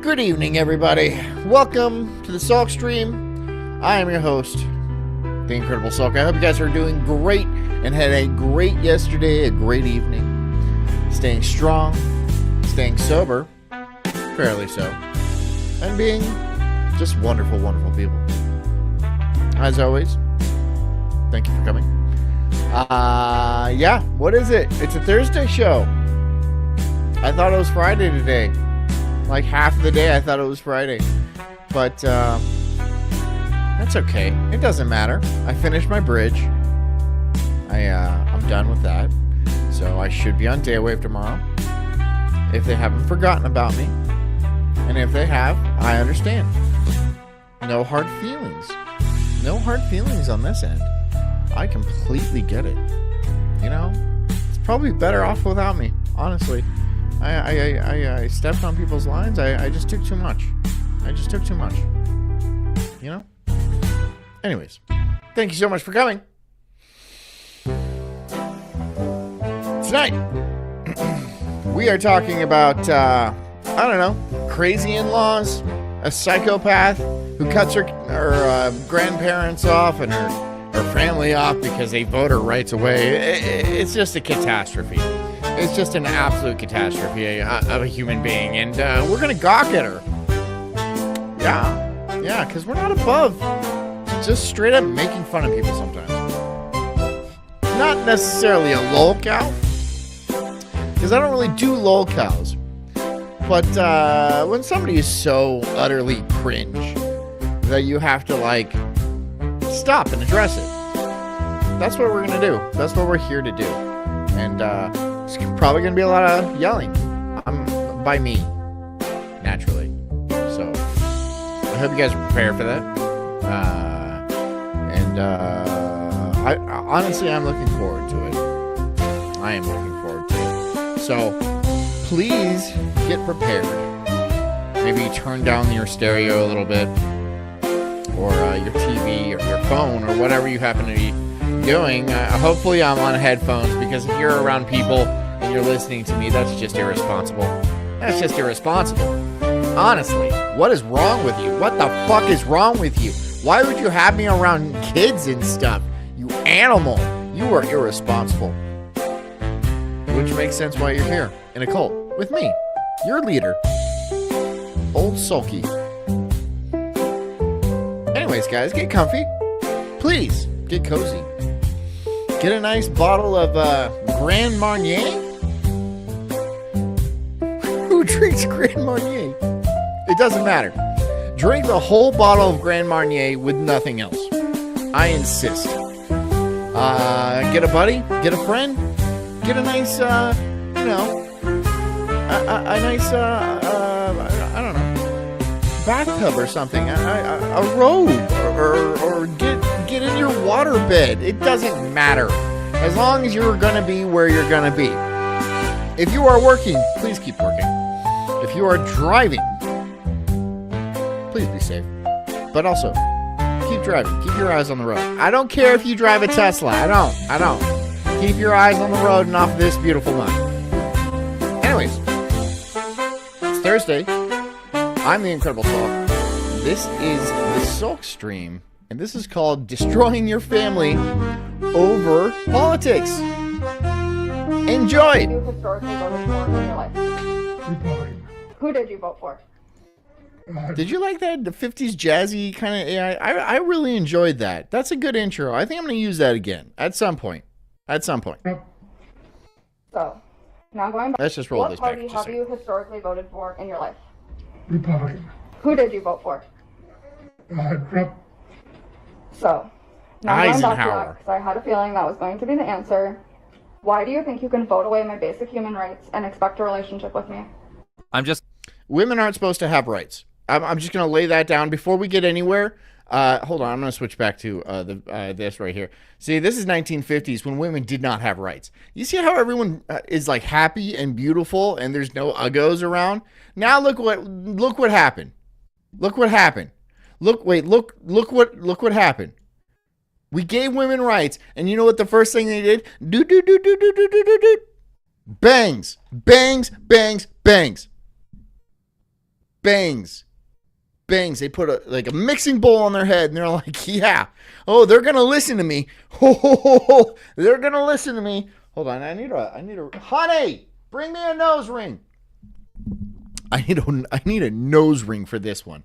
Good evening, everybody. Welcome to the Sulk stream. I am your host, the Incredible Sulk. I hope you guys are doing great and had a great yesterday, a great evening. Staying strong, staying sober, fairly so, and being just wonderful, wonderful people. As always, thank you for coming. Yeah, what is it? It's a Thursday show. I thought it was Friday today. Like half of the day I thought it was Friday. But that's okay. It doesn't matter. I finished my bridge. I'm done with that. So I should be on day wave tomorrow. If they haven't forgotten about me. And if they have, I understand. No hard feelings. No hard feelings on this end. I completely get it. You know, it's probably better off without me, honestly. I stepped on people's lines. I just took too much. You know? Anyways, thank you so much for coming. Tonight, we are talking about, I don't know, crazy in-laws, a psychopath who cuts her grandparents off and her family off because they vote her rights away. It's just a catastrophe. It's just an absolute catastrophe of a human being, and we're gonna gawk at her. Yeah, because we're not above just straight up making fun of people sometimes. Not necessarily a lolcow, because I don't really do lolcows. But when somebody is so utterly cringe that you have to, like, stop and address it, that's what we're gonna do. That's what we're here to do. And it's probably going to be a lot of yelling by me, naturally. So, I hope you guys are prepared for that. I honestly, I'm looking forward to it. I am looking forward to it. So, please get prepared. Maybe turn down your stereo a little bit, or your TV, or your phone, or whatever you happen to be doing. Hopefully I'm on headphones, because if you're around people and you're listening to me, that's just irresponsible. That's just irresponsible. Honestly, what is wrong with you? What the fuck is wrong with you? Why would you have me around kids and stuff? You animal. You are irresponsible. Which makes sense why you're here in a cult with me, your leader, Old Sulky. Anyways, guys, get comfy. Please, get cozy. Get a nice bottle of Grand Marnier. Who drinks Grand Marnier? It doesn't matter. Drink the whole bottle of Grand Marnier with nothing else. I insist. Get a buddy, get a friend, get a nice, a nice, I don't know, bathtub or something, a robe, or get in your waterbed. It doesn't matter. As long as you're going to be where you're going to be. If you are working, please keep working. If you are driving, please be safe. But also, keep driving. Keep your eyes on the road. I don't care if you drive a Tesla. I don't. Keep your eyes on the road and off this beautiful night. Anyways, it's Thursday. I'm the Incredible Sulk. This is the Sulk stream. And this is called Destroying Your Family Over Politics. Enjoy! You historically voted for in your life? Republican. Who did you vote for? Did you like that? The 50s jazzy kind of AI? I really enjoyed that. That's a good intro. I think I'm going to use that again at some point. So, now going back. Let's just roll this back. What party have you historically voted for in your life? Republican. Who did you vote for? Trump. So, now going back to that, Eisenhower. because I had a feeling that was going to be the answer. Why do you think you can vote away my basic human rights and expect a relationship with me? Women aren't supposed to have rights. I'm just going to lay that down before we get anywhere. Hold on, I'm going to switch back to this right here. See, this is 1950s when women did not have rights. You see how everyone is like happy and beautiful and there's no uggos around? Now look what happened. Look what happened. Look what happened. We gave women rights, and you know what the first thing they did? Do. Bangs. bangs. They put a mixing bowl on their head, and they're like, yeah. Oh, they're going to listen to me. They're going to listen to me. Hold on. I need a, honey, bring me a nose ring. I need a nose ring for this one.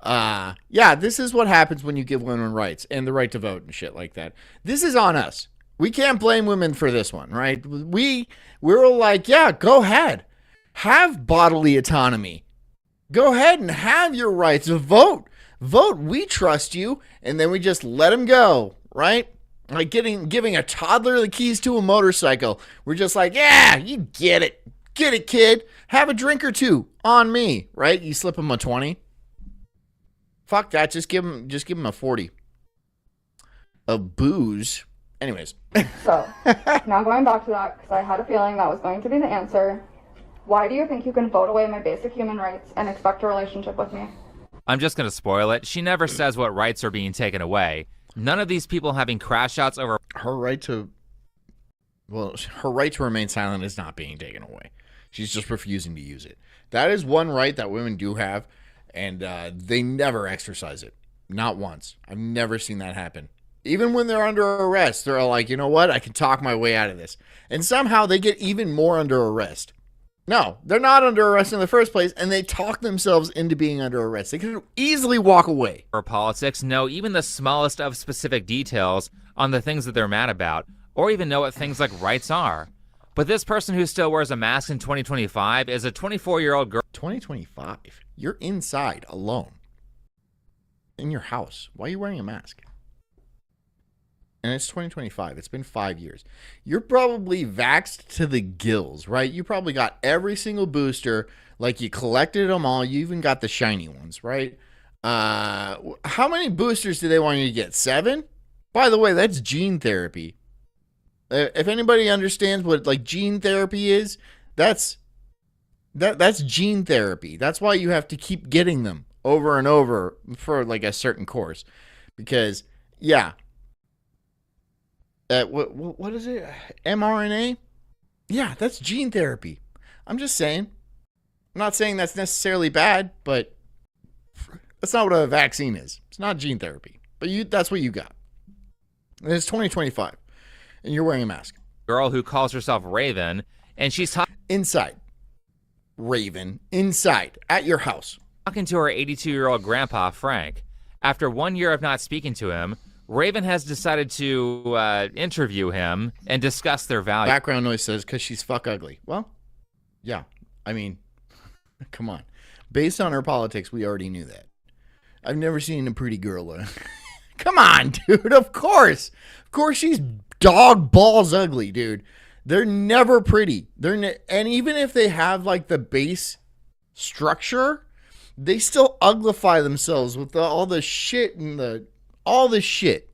Yeah, this is what happens when you give women rights and the right to vote and shit like that. This is on us. We can't blame women for this one, right? We're like, yeah, go ahead. Have bodily autonomy. Go ahead and have your rights. Vote. We trust you. And then we just let them go, right? Like giving a toddler the keys to a motorcycle. We're just like, yeah, you get it. Get it, kid. Have a drink or two on me, right? You slip them a 20. Fuck that. Just give them a 40 of booze. Anyways. So, now going back to that, because I had a feeling that was going to be the answer. Why do you think you can vote away my basic human rights and expect a relationship with me? I'm just going to spoil it. She never says what rights are being taken away. None of these people having crash outs over her right to remain silent is not being taken away. She's just refusing to use it. That is one right that women do have, and they never exercise it. Not once. I've never seen that happen. Even when they're under arrest, they're like, you know what? I can talk my way out of this. And somehow they get even more under arrest. No, they're not under arrest in the first place, and they talk themselves into being under arrest. They could easily walk away. Or politics, know even the smallest of specific details on the things that they're mad about, or even know what things like rights are. But this person who still wears a mask in 2025 is a 24-year-old girl. 2025? You're inside alone. In your house. Why are you wearing a mask? And it's 2025. It's been 5 years. You're probably vaxxed to the gills, right? You probably got every single booster. Like you collected them all. You even got the shiny ones, right? How many boosters do they want you to get? 7? By the way, that's gene therapy. If anybody understands what like gene therapy is, that's gene therapy. That's why you have to keep getting them over and over for like a certain course. Because, yeah. What is it? mRNA? Yeah, that's gene therapy. I'm just saying. I'm not saying that's necessarily bad, but that's not what a vaccine is. It's not gene therapy. But that's what you got. And it's 2025. And you're wearing a mask. Girl who calls herself Raven, and she's inside. Raven. Inside. At your house. Talking to her 82-year-old grandpa, Frank. After 1 year of not speaking to him, Raven has decided to interview him and discuss their value. Background noise says, because she's fuck ugly. Well, yeah. I mean, come on. Based on her politics, we already knew that. I've never seen a pretty girl. Come on, dude. Of course. Of course she's dog balls ugly, dude. They're never pretty. And even if they have like the base structure, they still uglify themselves with all the shit and all the shit,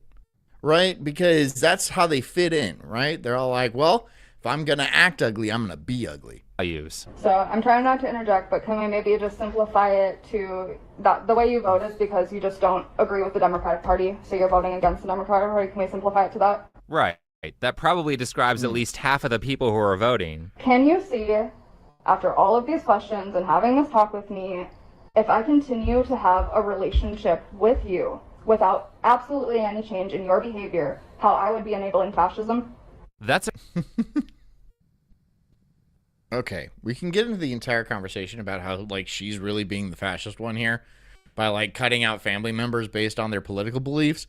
right? Because that's how they fit in, right? They're all like, well, if I'm going to act ugly, I'm going to be ugly. So I'm trying not to interject, but can we maybe just simplify it to that the way you vote is because you just don't agree with the Democratic Party, so you're voting against the Democratic Party? Can we simplify it to that? Right. That probably describes at least half of the people who are voting. Can you see, after all of these questions and having this talk with me, if I continue to have a relationship with you without absolutely any change in your behavior, how I would be enabling fascism? That's Okay, we can get into the entire conversation about how like she's really being the fascist one here by like cutting out family members based on their political beliefs.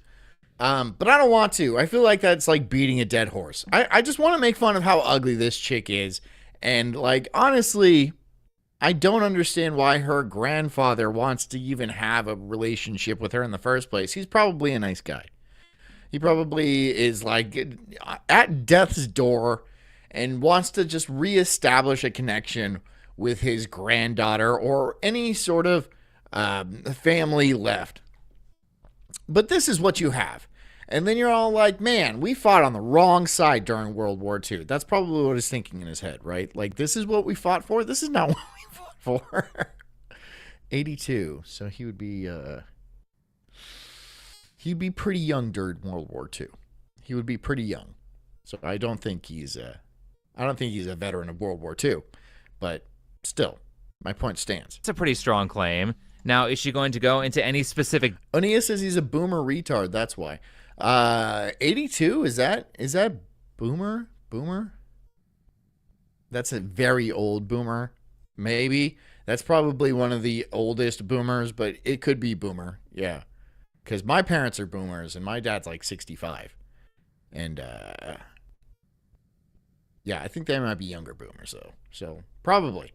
But I don't want to. I feel like that's like beating a dead horse. I just want to make fun of how ugly this chick is. And like, honestly, I don't understand why her grandfather wants to even have a relationship with her in the first place. He's probably a nice guy. He probably is like at death's door and wants to just reestablish a connection with his granddaughter or any sort of family left. But this is what you have. And then you're all like, man, we fought on the wrong side during World War II. That's probably what he's thinking in his head, right? Like, this is what we fought for? This is not what we fought for. 82. So he would be, he'd be pretty young during World War II. He would be pretty young. So I don't think he's a veteran of World War II. But still, My point stands. It's a pretty strong claim. Now, is she going to go into any specific... Onia says he's a boomer retard. That's why. 82? Is that boomer? Boomer? That's a very old boomer. Maybe. That's probably one of the oldest boomers, but it could be boomer. Yeah. Because my parents are boomers, and my dad's like 65. And, yeah, I think they might be younger boomers, though. So, probably.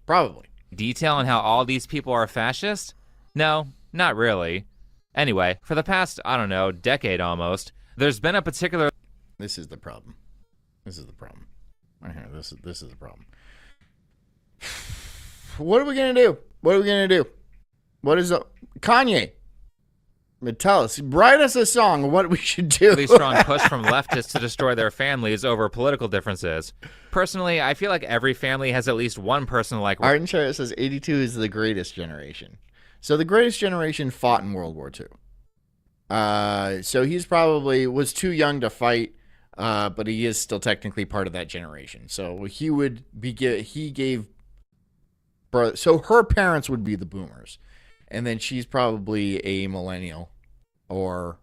detail on how all these people are fascist? No, not really. Anyway, for the past, I don't know, decade almost, there's been a particular... This is the problem. Right here, this is the problem. What are we going to do? What is Kanye? Tell us. Write us a song of what we should do. really strong push from leftists to destroy their families over political differences. Personally, I feel like every family has at least one person like... Arden Shire says 82 is the greatest generation. So the greatest generation fought in World War II. So he's probably was too young to fight, but he is still technically part of that generation. So he would be... He gave... So her parents would be the boomers. And then she's probably a millennial or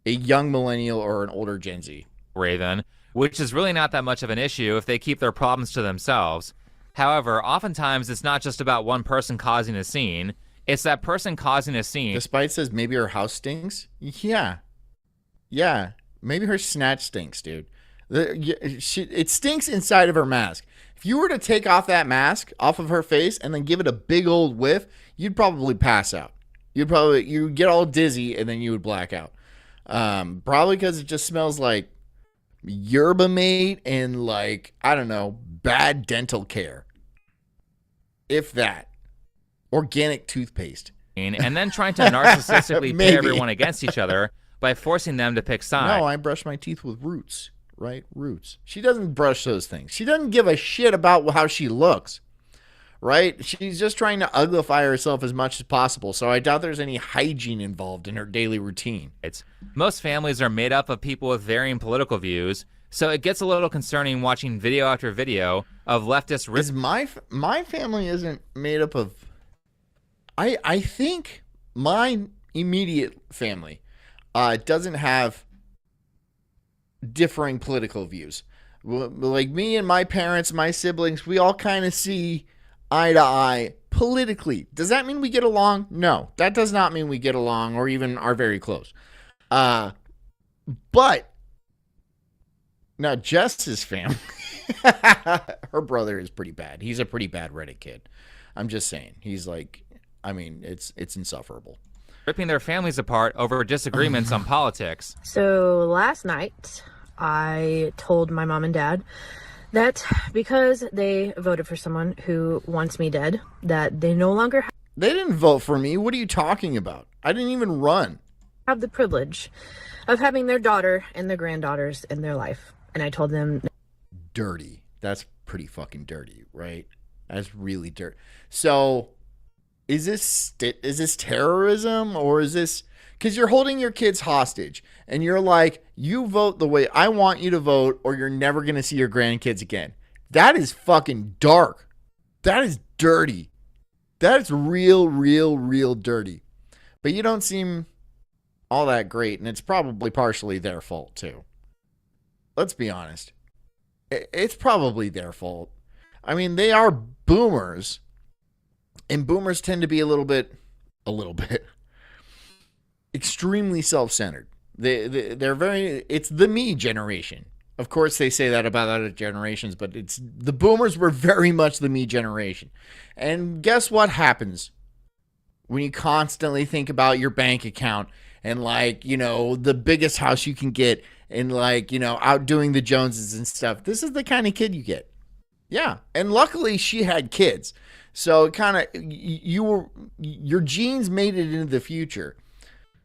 a young millennial or an older Gen Z. Raven, which is really not that much of an issue if they keep their problems to themselves. However, oftentimes it's not just about one person causing a scene. It's that person causing a scene. Despite says maybe her house stinks. Yeah. Maybe her snatch stinks, dude. It stinks inside of her mask. If you were to take off that mask off of her face and then give it a big old whiff, you'd probably pass out. You'd get all dizzy and then you would black out. Probably because it just smells like yerba mate and like, I don't know, bad dental care. If that. Organic toothpaste. And then trying to narcissistically pit everyone against each other by forcing them to pick sides. No, I brush my teeth with Roots. Right? Roots. She doesn't brush those things. She doesn't give a shit about how she looks. Right? She's just trying to uglify herself as much as possible. So I doubt there's any hygiene involved in her daily routine. Most families are made up of people with varying political views, so it gets a little concerning watching video after video of leftist... My family isn't made up of... I think my immediate family doesn't have differing political views. Like me and my parents, my siblings, we all kind of see eye to eye politically. Does that mean we get along? No, that does not mean we get along or even are very close. But now Jess's family, her brother is pretty bad. He's a pretty bad Reddit kid. I'm just saying. He's like, I mean, it's insufferable. Ripping their families apart over disagreements on politics. So last night, I told my mom and dad that because they voted for someone who wants me dead, that they no longer They didn't vote for me. What are you talking about? I didn't even run. Have the privilege of having their daughter and their granddaughters in their life. And I told them... Dirty. That's pretty fucking dirty, right? That's really dirty. So... Is this terrorism or is this because you're holding your kids hostage and you're like, you vote the way I want you to vote or you're never going to see your grandkids again. That is fucking dark. That is dirty. That's real dirty. But you don't seem all that great. And it's probably partially their fault too. Let's be honest. It's probably their fault. I mean, they are boomers. And boomers tend to be a little bit, extremely self-centered. They're very, it's the me generation. Of course, they say that about other generations, but the boomers were very much the me generation. And guess what happens when you constantly think about your bank account and like, you know, the biggest house you can get and like, you know, outdoing the Joneses and stuff. This is the kind of kid you get. Yeah. And luckily she had kids. So it kind of, your genes made it into the future.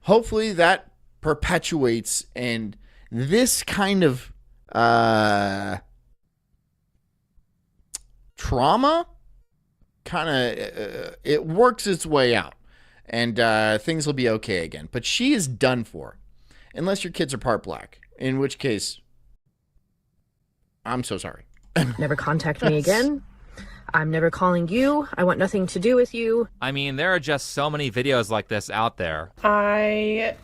Hopefully that perpetuates and this kind of trauma kind of, it works its way out and things will be okay again. But she is done for unless your kids are part black, in which case, I'm so sorry. Never contact me again. I'm never calling you. I want nothing to do with you. I mean, there are just so many videos like this out there. I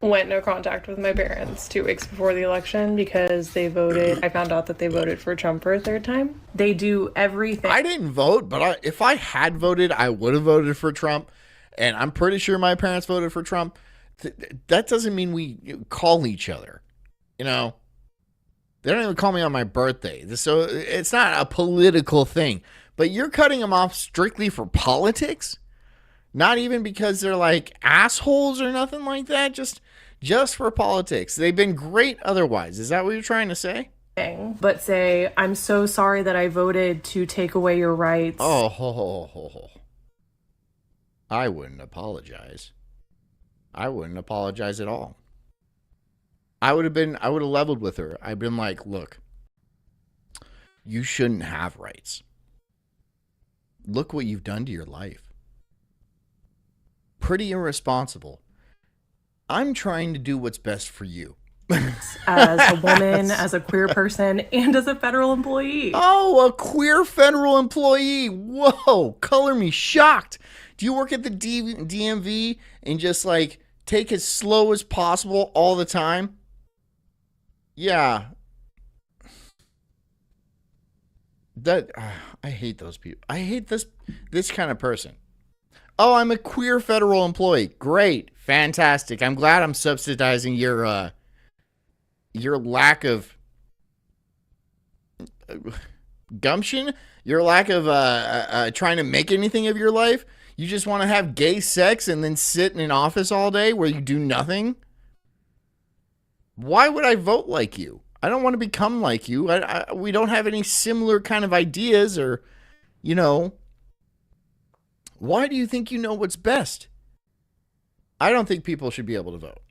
went no contact with my parents 2 weeks before the election because they voted. I found out that they voted for Trump for a 3rd time. They do everything. I didn't vote, but if I had voted, I would have voted for Trump. And I'm pretty sure my parents voted for Trump. That doesn't mean we call each other. You know, they don't even call me on my birthday. So it's not a political thing. But you're cutting them off strictly for politics? Not even because they're like assholes or nothing like that. Just for politics. They've been great otherwise. Is that what you're trying to say? But say, I'm so sorry that I voted to take away your rights. Oh, I wouldn't apologize. I wouldn't apologize at all. I would have leveled with her. I've been like, look, you shouldn't have rights. Look what you've done to your life. Pretty irresponsible. I'm trying to do what's best for you. As a woman, as a queer person, and as a federal employee. Oh, a queer federal employee. Whoa, color me shocked. Do you work at the DMV and just like take as slow as possible all the time? Yeah. I hate those people. I hate this kind of person. Oh, I'm a queer federal employee. Great. Fantastic. I'm glad I'm subsidizing your lack of gumption, your lack of trying to make anything of your life. You just want to have gay sex and then sit in an office all day where you do nothing. Why would I vote like you? I don't want to become like you. We don't have any similar kind of ideas or, you know. Why do you think you know what's best? I don't think people should be able to vote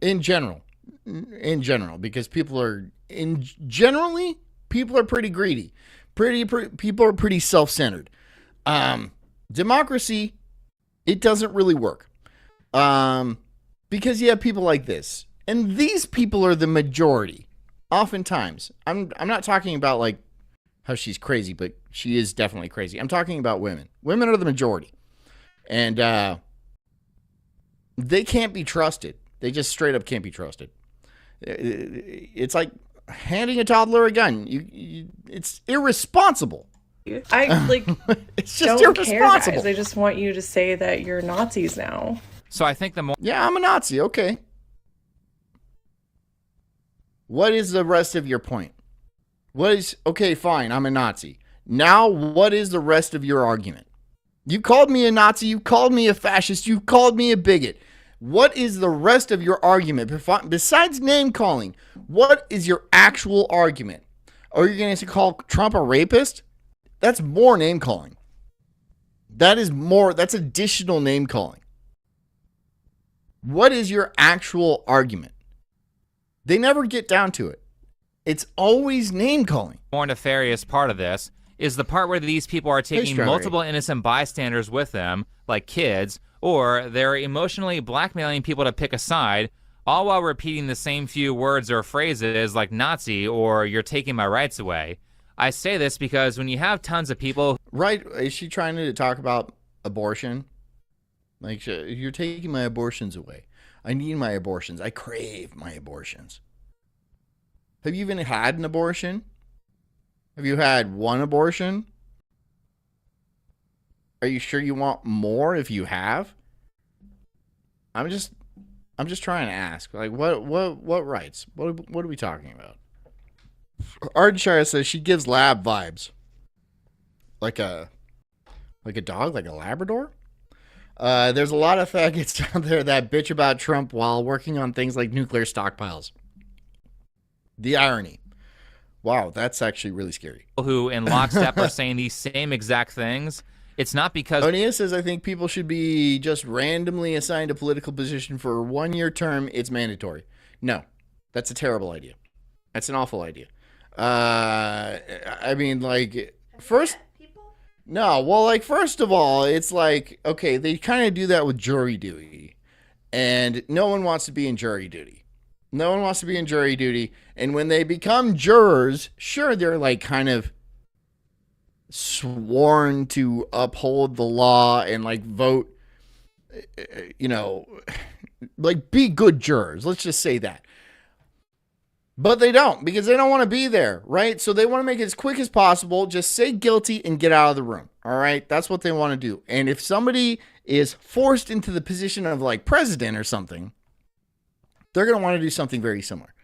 in general, because people are pretty greedy. People are pretty self-centered. Democracy, it doesn't really work. Because you have people like this, and these people are the majority. Oftentimes, I'm not talking about like how she's crazy, but she is definitely crazy. I'm talking about women. Women are the majority. And they can't be trusted. They just straight up can't be trusted. It's like handing a toddler a gun. It's irresponsible. I like it's just don't care, irresponsible. guys. I just want you to say that you're Nazis now. So I think the more... Yeah, I'm a Nazi. Okay. What is the rest of your point? Okay, fine, I'm a Nazi. Now, what is the rest of your argument? You called me a Nazi, you called me a fascist, you called me a bigot. What is the rest of your argument? Besides name calling, what is your actual argument? Are you going to call Trump a rapist? That's more name calling. That's additional name calling. What is your actual argument? They never get down to it. It's always name calling. More nefarious part of this is the part where these people are taking multiple innocent bystanders with them, like kids, or they're emotionally blackmailing people to pick a side, all while repeating the same few words or phrases like Nazi or you're taking my rights away. I say this because when you have tons of people... Right, is she trying to talk about abortion? Like, you're taking my abortions away. I need my abortions. I crave my abortions. Have you even had an abortion? Have you had one abortion? Are you sure you want more if you have? I'm just trying to ask. Like, what rights? What are we talking about? Ardenshire says she gives lab vibes. Like a dog, like a Labrador? There's a lot of faggots out there that bitch about Trump while working on things like nuclear stockpiles. The irony. Wow, that's actually really scary. Who in lockstep are saying these same exact things. It's not because... O'Neill says, I think people should be just randomly assigned a political position for a 1-year term. It's mandatory. No, that's a terrible idea. That's an awful idea. I mean, like, first... No, well, like, first of all, it's like, okay, they kind of do that with jury duty. And no one wants to be in jury duty. No one wants to be in jury duty. And when they become jurors, sure, they're like kind of sworn to uphold the law and like vote, you know, like be good jurors. Let's just say that. But they don't, because they don't want to be there, right? So they want to make it as quick as possible. Just say guilty and get out of the room, all right? That's what they want to do. And if somebody is forced into the position of like president or something, they're going to want to do something very similar.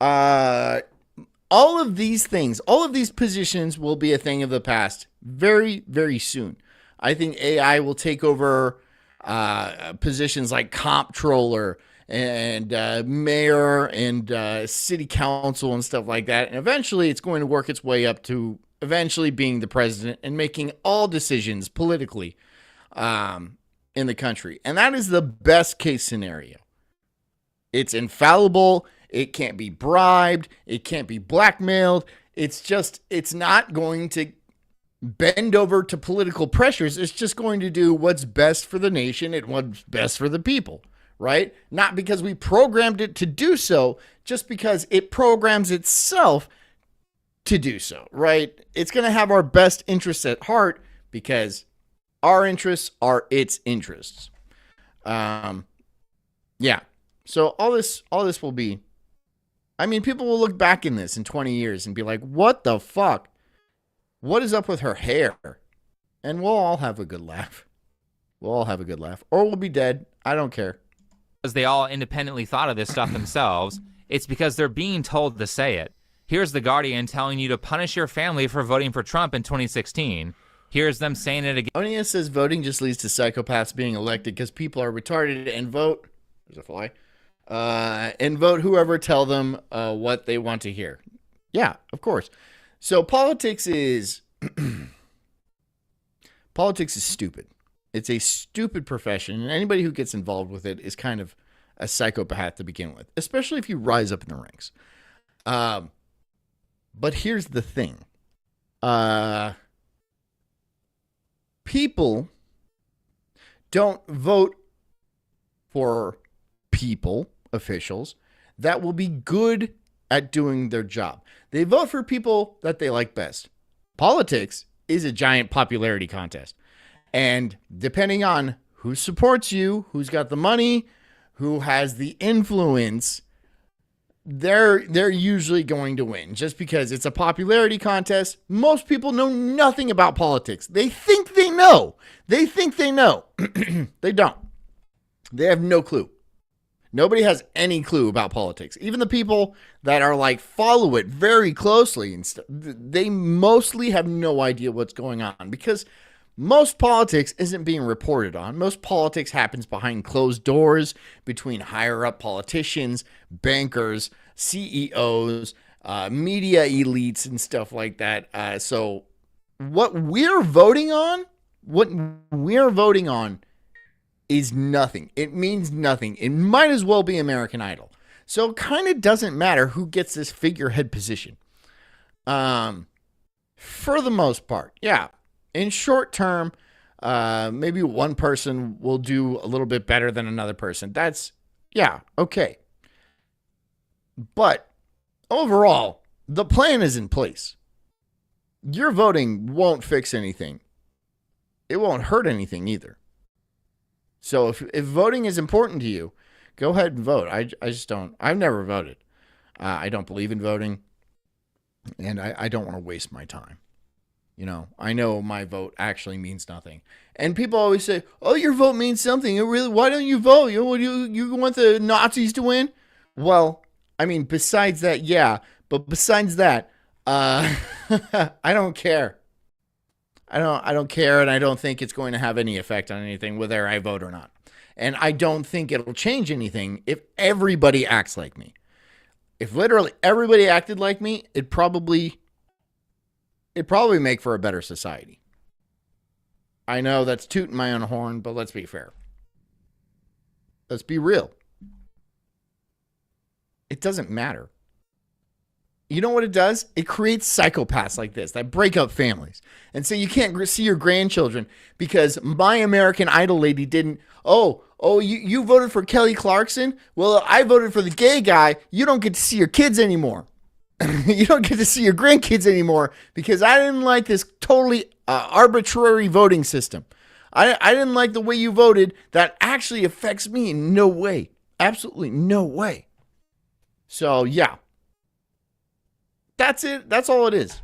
All of these things, all of these positions will be a thing of the past very, very soon. I think AI will take over positions like comptroller and mayor and city council and stuff like that. And eventually it's going to work its way up to eventually being the president and making all decisions politically in the country. And that is the best case scenario. It's infallible. It can't be bribed. It can't be blackmailed. It's not going to bend over to political pressures. It's just going to do what's best for the nation and what's best for the people, right? Not because we programmed it to do so, just because it programs itself to do so, right? It's going to have our best interests at heart because our interests are its interests. Yeah. So all this will be, I mean, people will look back in this in 20 years and be like, what the fuck? What is up with her hair? And we'll all have a good laugh. We'll all have a good laugh. Or we'll be dead. I don't care. Because they all independently thought of this stuff themselves. It's because they're being told to say it. Here's The Guardian telling you to punish your family for voting for Trump in 2016. Here's them saying it again. Onia says voting just leads to psychopaths being elected because people are retarded and vote. There's a fly. And vote whoever tell them what they want to hear. Yeah, of course. So politics is stupid. It's a stupid profession, and anybody who gets involved with it is kind of a psychopath to begin with, especially if you rise up in the ranks. But here's the thing. People don't vote for people, officials, that will be good at doing their job. They vote for people that they like best. Politics is a giant popularity contest. And depending on who supports you, who's got the money, who has the influence, they're usually going to win. Just because it's a popularity contest, most people know nothing about politics. They think they know. They think they know. They don't. They have no clue. Nobody has any clue about politics. Even the people that are like follow it very closely and they mostly have no idea what's going on because most politics isn't being reported on. Most politics happens behind closed doors between higher up politicians, bankers, CEOs, media elites and stuff like that. So what we're voting on is nothing. It means nothing. It might as well be American Idol. So it kind of doesn't matter who gets this figurehead position. For the most part, yeah. In short term, maybe one person will do a little bit better than another person. That's, yeah, okay. But overall, the plan is in place. Your voting won't fix anything. It won't hurt anything either. So if voting is important to you, go ahead and vote. I just don't. I've never voted. I don't believe in voting. And I don't want to waste my time. You know, I know my vote actually means nothing. And people always say, oh, your vote means something. Why don't you vote? You want the Nazis to win? Well, I mean, besides that, yeah. But besides that, I don't care. I don't care, and I don't think it's going to have any effect on anything, whether I vote or not. And I don't think it'll change anything if everybody acts like me. If literally everybody acted like me, it'd probably make for a better society. I know that's tooting my own horn, but let's be fair. Let's be real. It doesn't matter. You know what it does? It creates psychopaths like this that break up families. And so you can't see your grandchildren because my American Idol lady didn't. You voted for Kelly Clarkson? Well, I voted for the gay guy. You don't get to see your kids anymore. You don't get to see your grandkids anymore because I didn't like this totally arbitrary voting system. I didn't like the way you voted. That actually affects me in no way. Absolutely no way. So, yeah. That's it. That's all it is.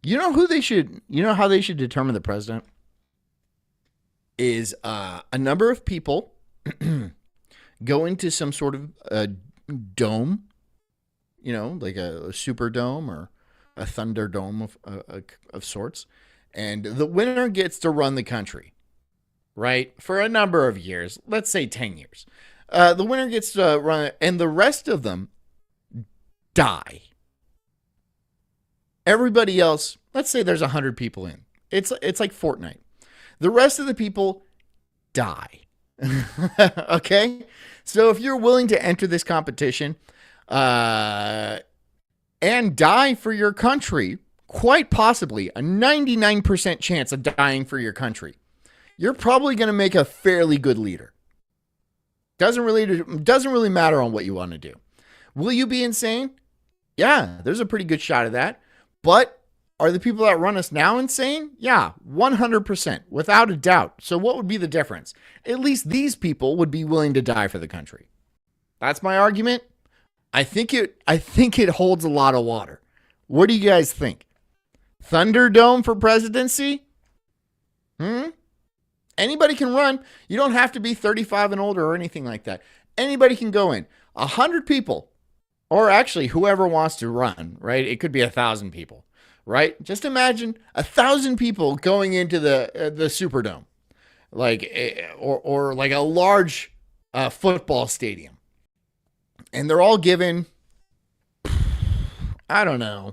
You know how they should determine the president? Is a number of people go into some sort of dome, like a super dome or a thunder dome of sorts, and the winner gets to run the country, right? For a number of years, let's say 10 years. The winner gets to run, and the rest of them die. Everybody else, let's say there's 100 people in. It's like Fortnite. The rest of the people die. Okay? So if you're willing to enter this competition and die for your country, quite possibly a 99% chance of dying for your country, you're probably going to make a fairly good leader. Doesn't really matter on what you want to do. Will you be insane? Yeah, there's a pretty good shot of that. But are the people that run us now insane? Yeah, 100%, without a doubt. So what would be the difference? At least these people would be willing to die for the country. That's my argument. I think it holds a lot of water. What do you guys think? Thunderdome for presidency? Anybody can run. You don't have to be 35 and older or anything like that. Anybody can go in. 100 people. Or actually, whoever wants to run, right? It could be 1,000 people, right? Just imagine 1,000 people going into the Superdome, or like a large football stadium, and they're all given, I don't know.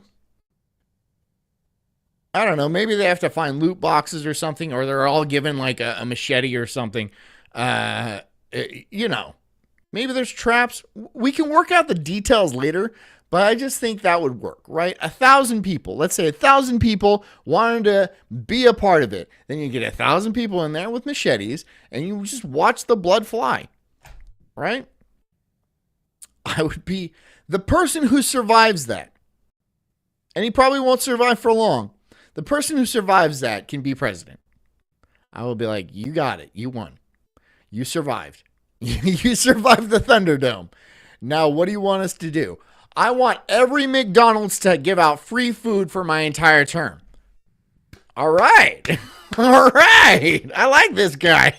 Maybe they have to find loot boxes or something, or they're all given like a machete or something. Maybe there's traps. We can work out the details later, but I just think that would work, right? 1,000 people. Let's say 1,000 people wanted to be a part of it. Then you get 1,000 people in there with machetes, and you just watch the blood fly, right? I would be the person who survives that. And he probably won't survive for long. The person who survives that can be president. I will be like, you got it. You won. You survived. You survived the Thunderdome. Now, what do you want us to do? I want every McDonald's to give out free food for my entire term. All right. All right. I like this guy.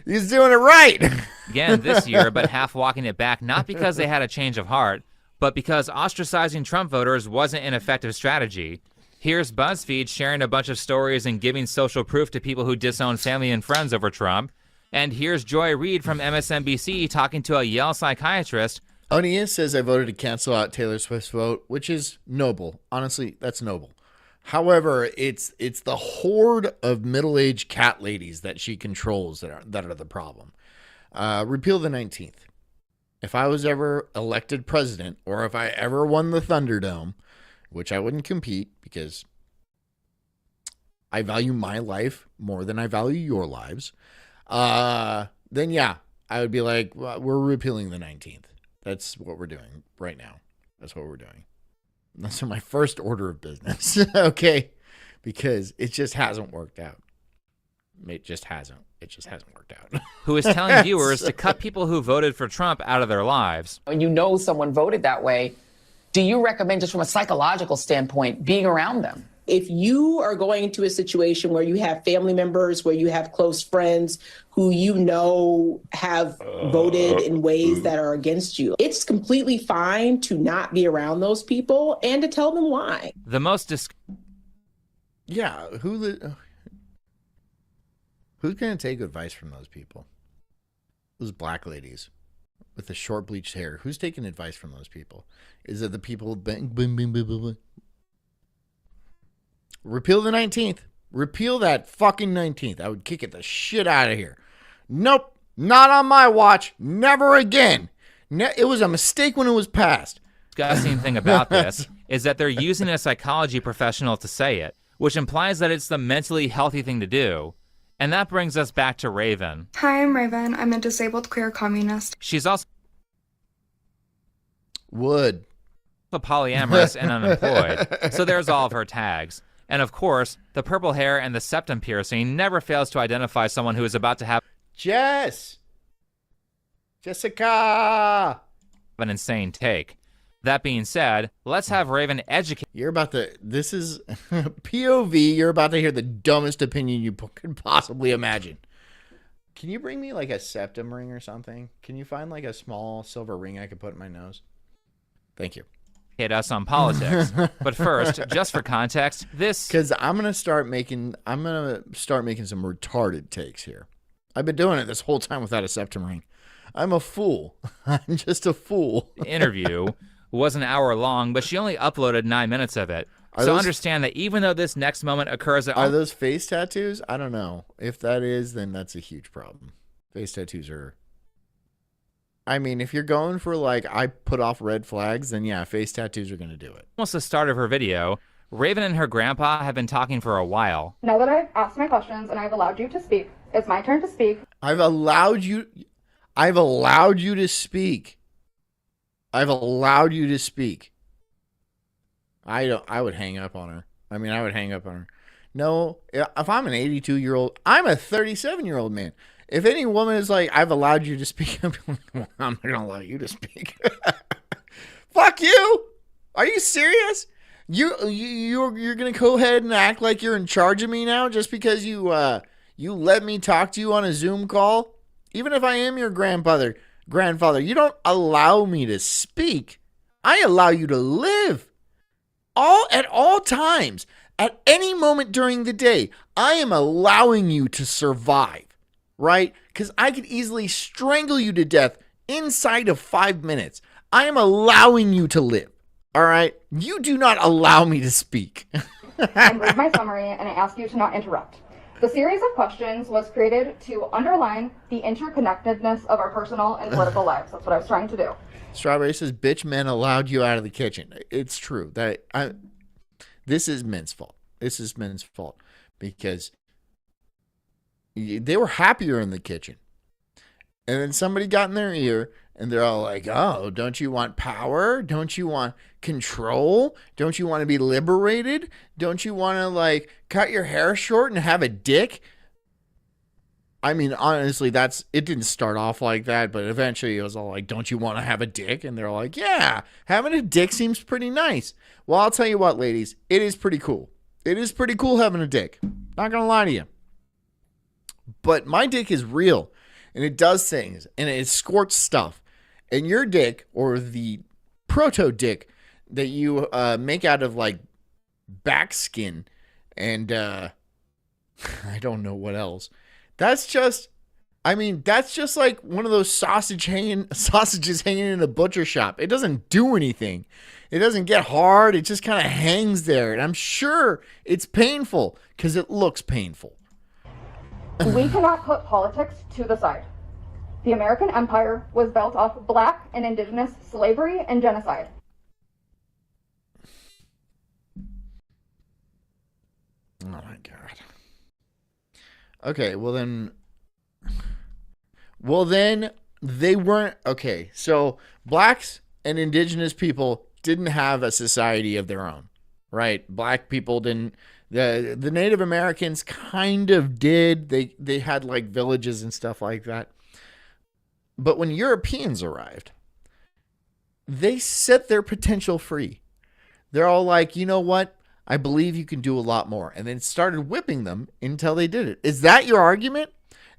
He's doing it right. Again this year, but half walking it back, not because they had a change of heart, but because ostracizing Trump voters wasn't an effective strategy. Here's BuzzFeed sharing a bunch of stories and giving social proof to people who disown family and friends over Trump. And here's Joy Reid from MSNBC talking to a Yale psychiatrist. Onia says I voted to cancel out Taylor Swift's vote, which is noble. Honestly, that's noble. However, it's the horde of middle-aged cat ladies that she controls that are the problem. Repeal the 19th. If I was ever elected president, or if I ever won the Thunderdome, which I wouldn't compete because I value my life more than I value your lives, then yeah, I would be like, well, we're repealing the 19th. That's what we're doing right now. That's what we're doing. That's my first order of business. Okay. Because it just hasn't worked out. It just hasn't worked out. Who is telling viewers to cut people who voted for Trump out of their lives. When you know someone voted that way, do you recommend, just from a psychological standpoint, being around them? If you are going into a situation where you have family members, where you have close friends who you know have voted in ways that are against you, it's completely fine to not be around those people and to tell them why. The most yeah, who's going to take advice from those people? Those black ladies with the short bleached hair. Who's taking advice from those people? Is it the people Repeal the 19th. Repeal that fucking 19th. I would kick it the shit out of here. Nope. Not on my watch. Never again. It was a mistake when it was passed. Disgusting thing about this is that they're using a psychology professional to say it, which implies that it's the mentally healthy thing to do. And that brings us back to Raven. Hi, I'm Raven. I'm a disabled queer communist. She's also... Would. Polyamorous and unemployed, so there's all of her tags. And of course, the purple hair and the septum piercing never fails to identify someone who is about to have Jessica! an insane take. That being said, let's have Raven educate. You're about to, this is POV, you're about to hear the dumbest opinion you could possibly imagine. Can you bring me like a septum ring or something? Can you find like a small silver ring I could put in my nose? Thank you. Us on politics. But first, just for context, this... Because I'm going to start making some retarded takes here. I've been doing it this whole time without a septum ring. I'm a fool. I'm just a fool. interview was an hour long, but she only uploaded 9 minutes of it. Understand that even though this next moment occurs at... Are those face tattoos? I don't know. If that is, then that's a huge problem. Face tattoos are... I mean, if you're going for like, I put off red flags, then yeah, face tattoos are going to do it. Almost the start of her video, Raven and her grandpa have been talking for a while. Now that I've asked my questions and I've allowed you to speak, it's my turn to speak. I've allowed you to speak. I would hang up on her. I would hang up on her. No, if I'm an 82-year-old, I'm a 37-year-old man. If any woman is like, I've allowed you to speak, I'm like, well, I'm not going to allow you to speak. Fuck you. Are you serious? You're going to go ahead and act like you're in charge of me now just because you let me talk to you on a Zoom call? Even if I am your grandfather, you don't allow me to speak. I allow you to live. At all times, at any moment during the day, I am allowing you to survive. Right? Because I could easily strangle you to death inside of 5 minutes. I am allowing you to live. All right? You do not allow me to speak. And read my summary, and I ask you to not interrupt. The series of questions was created to underline the interconnectedness of our personal and political lives. That's what I was trying to do. Strawberry says, bitch, men allowed you out of the kitchen. It's true. This is men's fault. This is men's fault. Because they were happier in the kitchen. And then somebody got in their ear and they're all like, oh, don't you want power? Don't you want control? Don't you want to be liberated? Don't you want to like cut your hair short and have a dick? I mean, honestly, it didn't start off like that, but eventually it was all like, don't you want to have a dick? And they're like, yeah, having a dick seems pretty nice. Well, I'll tell you what, ladies, it is pretty cool. It is pretty cool having a dick. Not going to lie to you. But my dick is real, and it does things, and it squirts stuff. And your dick, or the proto-dick that you make out of, like, back skin, and I don't know what else. That's just like one of those sausages hanging in a butcher shop. It doesn't do anything. It doesn't get hard. It just kind of hangs there. And I'm sure it's painful because it looks painful. We cannot put politics to the side. The American empire was built off black and indigenous slavery and genocide. Oh my God. Okay, well then they weren't, okay, so blacks and indigenous people didn't have a society of their own, right? Black people didn't. The Native Americans kind of did. They had like villages and stuff like that. But when Europeans arrived, they set their potential free. They're all like, you know what? I believe you can do a lot more. And then started whipping them until they did it. Is that your argument?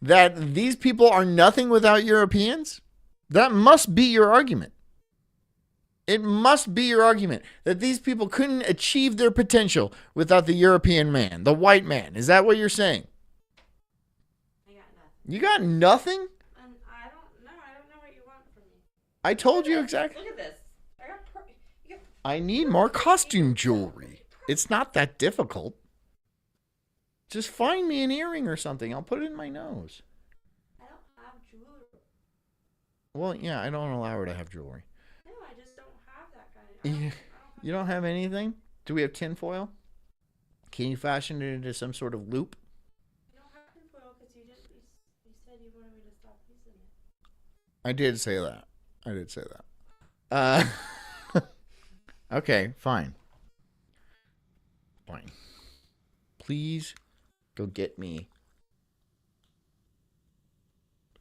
That these people are nothing without Europeans? That must be your argument. It must be your argument that these people couldn't achieve their potential without the European man, the white man. Is that what you're saying? I got nothing. You got nothing? I don't know what you want from me. I told you exactly. Look at this. I need more costume jewelry. It's not that difficult. Just find me an earring or something. I'll put it in my nose. I don't have jewelry. Well, yeah, I don't allow her to have jewelry. No, I just don't have that kind. You don't have anything? Do we have tinfoil? Can you fashion it into some sort of loop? You don't have tinfoil because you said you wanted me to stop using it. I did say that. Okay, fine. Fine. Please go get me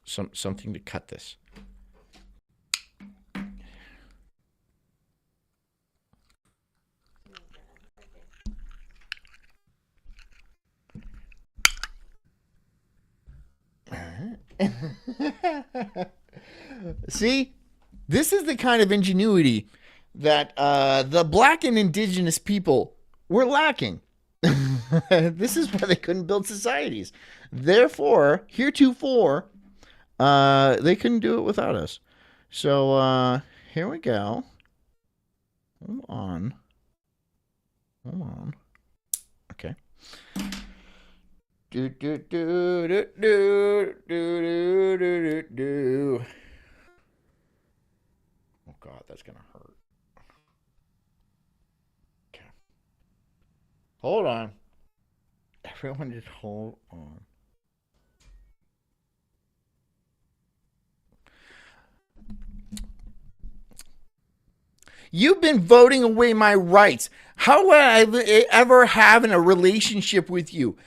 something to cut this. See, this is the kind of ingenuity that the black and indigenous people were lacking. This is why they couldn't build societies. Therefore, heretofore, they couldn't do it without us. So here we go. Hold on. Okay. Do do do do do do do do. Oh God, that's gonna hurt. Okay. Hold on. Everyone just hold on. You've been voting away my rights. How would I ever have a relationship with you?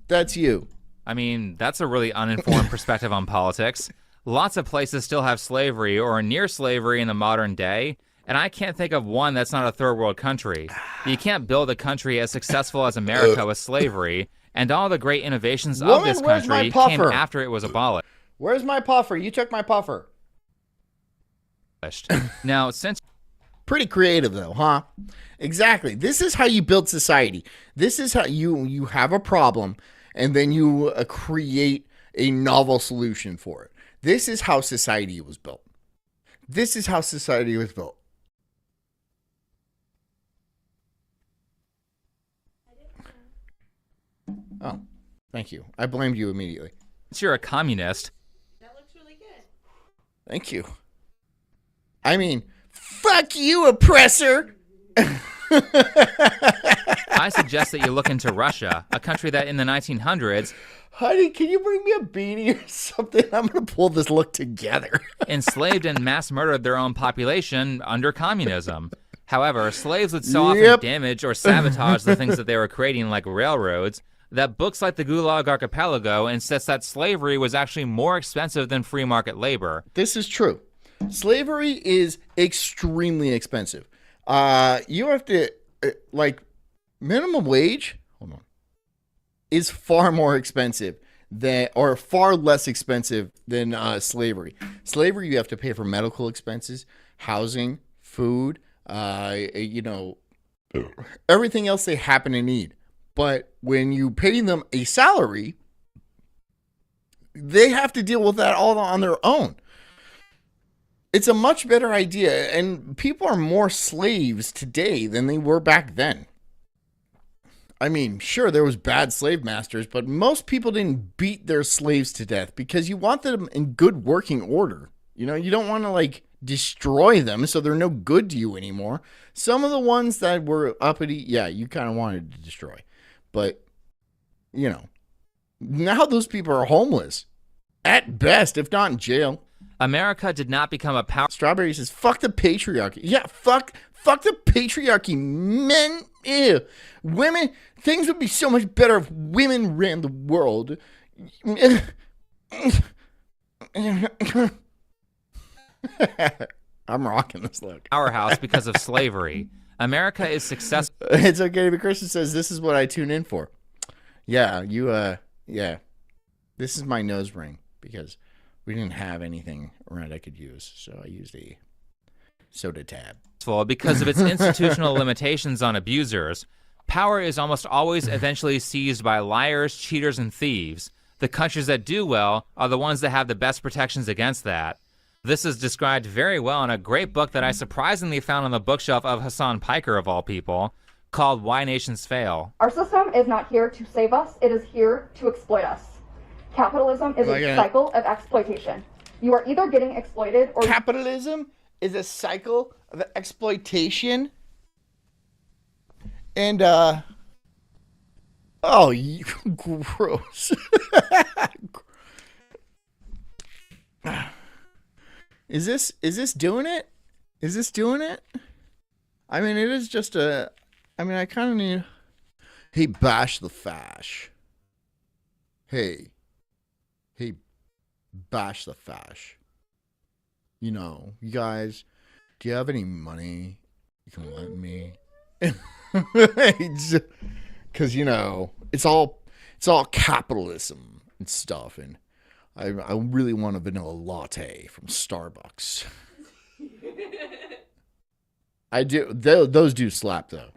That's you. I mean, that's a really uninformed perspective on politics. Lots of places still have slavery or are near slavery in the modern day, and I can't think of one that's not a third world country. You can't build a country as successful as America with slavery, and all the great innovations of this country came after it was abolished. Where's my puffer? You took my puffer. Now, since... Pretty creative, though, huh? Exactly. This is how you build society. This is how you have a problem, and then you create a novel solution for it. This is how society was built. This is how society was built. Oh, thank you. I blamed you immediately. Since you're a communist... That looks really good. Thank you. I mean, fuck you, oppressor! I suggest that you look into Russia, a country that in the 1900s... Honey, can you bring me a beanie or something? I'm going to pull this look together. enslaved and mass murdered their own population under communism. However, slaves would so often damage or sabotage the things that they were creating, like railroads, that books like the Gulag Archipelago insists that slavery was actually more expensive than free market labor. This is true. Slavery is extremely expensive. You have to, minimum wage, hold on, is far more expensive than, or far less expensive than slavery. Slavery, you have to pay for medical expenses, housing, food, everything else they happen to need. But when you pay them a salary, they have to deal with that all on their own. It's a much better idea, and people are more slaves today than they were back then. I mean, sure, there was bad slave masters, but most people didn't beat their slaves to death because you want them in good working order. You know, you don't want to, destroy them so they're no good to you anymore. Some of the ones that were uppity, yeah, you kind of wanted to destroy. But, now those people are homeless. At best, if not in jail. America did not become a power... Strawberry says, fuck the patriarchy. Yeah, fuck the patriarchy. Men, ew. Women, things would be so much better if women ran the world. I'm rocking this look. Powerhouse because of slavery. America is successful... It's okay, but Christian says, this is what I tune in for. Yeah, yeah. This is my nose ring because we didn't have anything around I could use, so I used a soda tab. Because of its institutional limitations on abusers, power is almost always eventually seized by liars, cheaters, and thieves. The countries that do well are the ones that have the best protections against that. This is described very well in a great book that I surprisingly found on the bookshelf of Hassan Piker, of all people, called Why Nations Fail. Our system is not here to save us, it is here to exploit us. Capitalism is a cycle of exploitation. You are either getting exploited or... Capitalism is a cycle of exploitation. And, oh, you gross. Is this doing it? Is this doing it? I mean, it is just a. I mean, I kind of need. Hey, bash the fash. Hey, bash the fash. You know, you guys, do you have any money you can lend me? Because you know, it's all capitalism and stuff, and I really want a vanilla latte from Starbucks. I do. Those do slap though.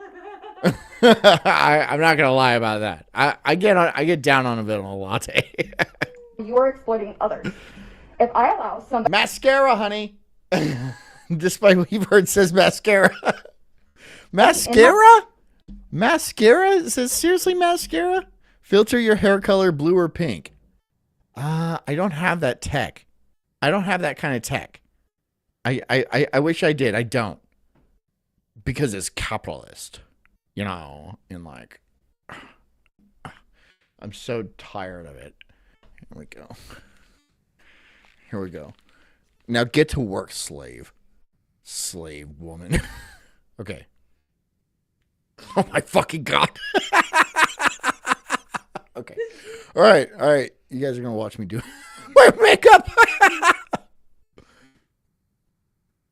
I'm not gonna lie about that. I get down on a vanilla latte. You're exploiting others. If I allow somebody Mascara, honey. Despite what you've heard says mascara. Mascara? Mascara? Is it seriously mascara? Filter your hair color blue or pink. I don't have that tech. I don't have that kind of tech. I wish I did. I don't. Because it's capitalist. You know, and like I'm so tired of it. Here we go. Here we go. Now get to work, slave. Slave woman. Okay. Oh my fucking God. Okay. All right. You guys are going to watch me do wear makeup.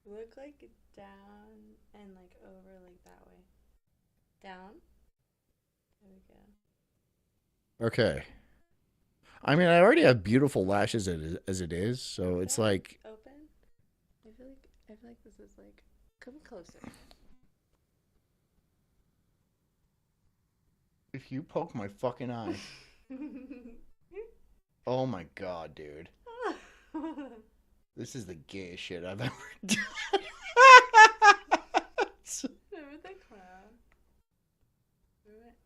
Look like down and like over like that way. Down. There we go. Okay. I mean, I already have beautiful lashes as it is, so it's like Open. I feel like this is like come closer. if you poke my fucking eye. Oh my God, dude. This is the gayest shit I've ever done. Remember the clown?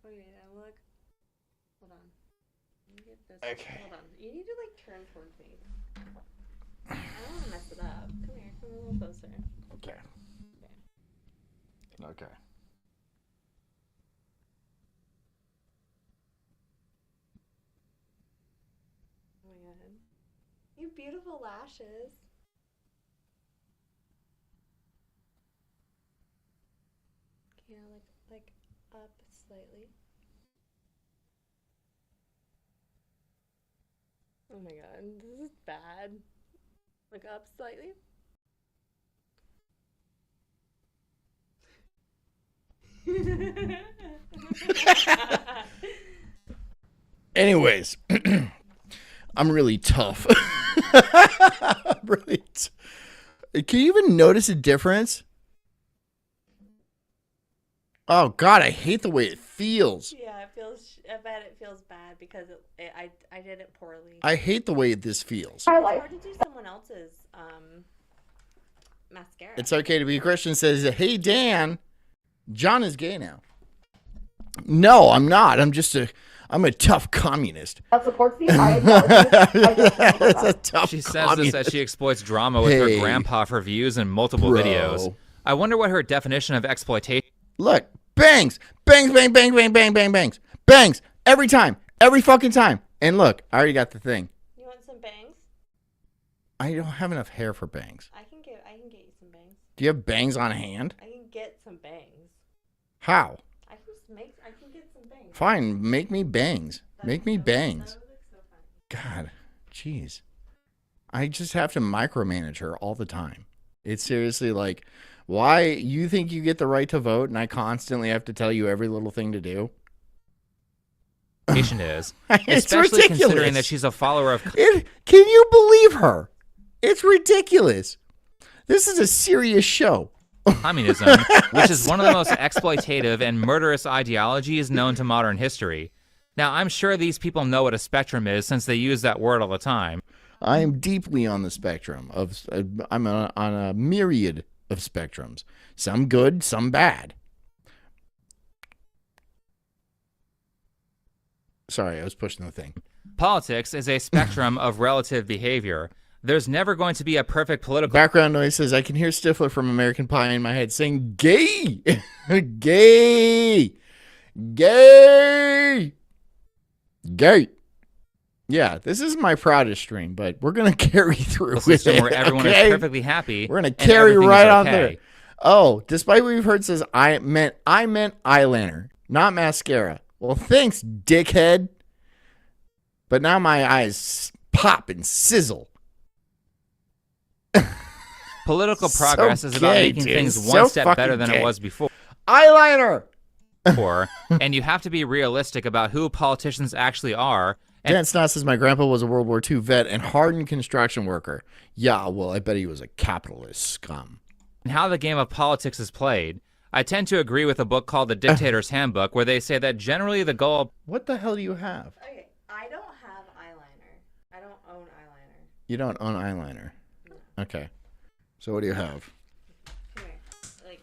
Wait, look. Hold on. Let me get this. Okay. Hold on. You need to like turn towards me. I don't want to mess it up. Come here. Come a little closer. Okay. Okay. Oh my God. You have beautiful lashes. Yeah, like up slightly. Oh my God, this is bad. Look up slightly. Anyways, I'm really tough. Can you even notice a difference? Oh God, I hate the way it feels. Yeah, it feels. I bet it feels bad because I did it poorly. I hate the way this feels. My It's life. hard to do someone else's mascara. It's okay to be a Christian. Says, hey Dan, John is gay now. No, I'm not. I'm a tough communist. That supports the ideology. I just know It's a that. tough She says communist. this as she exploits drama with Hey, her grandpa for views in multiple bro. videos. I wonder what her definition of exploitation. Look, bangs, bangs, bang, bang, bang, bang, bang, bangs, bangs, every time, every fucking time. And look, I already got the thing. You want some bangs? I don't have enough hair for bangs. I can get you some bangs. Do you have bangs on hand? I can get some bangs. How? I can get some bangs. Fine, make me bangs. Make me bangs. That would look so funny. God, jeez. I just have to micromanage her all the time. It's seriously like, why you think you get the right to vote and I constantly have to tell you every little thing to do? Is, It's especially ridiculous. considering that she's a follower of Can you believe her? It's ridiculous. This is a serious show. communism, which is one of the most exploitative and murderous ideologies known to modern history. Now, I'm sure these people know what a spectrum is since they use that word all the time. I am deeply on the spectrum of. I'm on a myriad of spectrums. Some good, some bad. Sorry, I was pushing the thing. Politics is a spectrum of relative behavior. There's never going to be a perfect political Background noise says I can hear Stifler from American Pie in my head saying "gay, gay, gay, gay." Yeah, this is my proudest stream, but we're gonna carry through with system it. where everyone Okay? is perfectly happy. We're gonna and carry everything is right on okay. there. Oh, despite what we've heard, says I meant eyeliner, not mascara. Well, thanks, dickhead. But now my eyes pop and sizzle. Political So progress is about gay, making dude. things So one step fucking better than gay. it was before. Eyeliner. And you have to be realistic about who politicians actually are. Dan Snot says my grandpa was a World War II vet and hardened construction worker. Yeah, well, I bet he was a capitalist scum. And how the game of politics is played. I tend to agree with a book called The Dictator's Handbook, where they say that generally the goal. What the hell do you have? Okay, I don't have eyeliner. I don't own eyeliner. You don't own eyeliner. Okay. So what do you have? Come here. Like,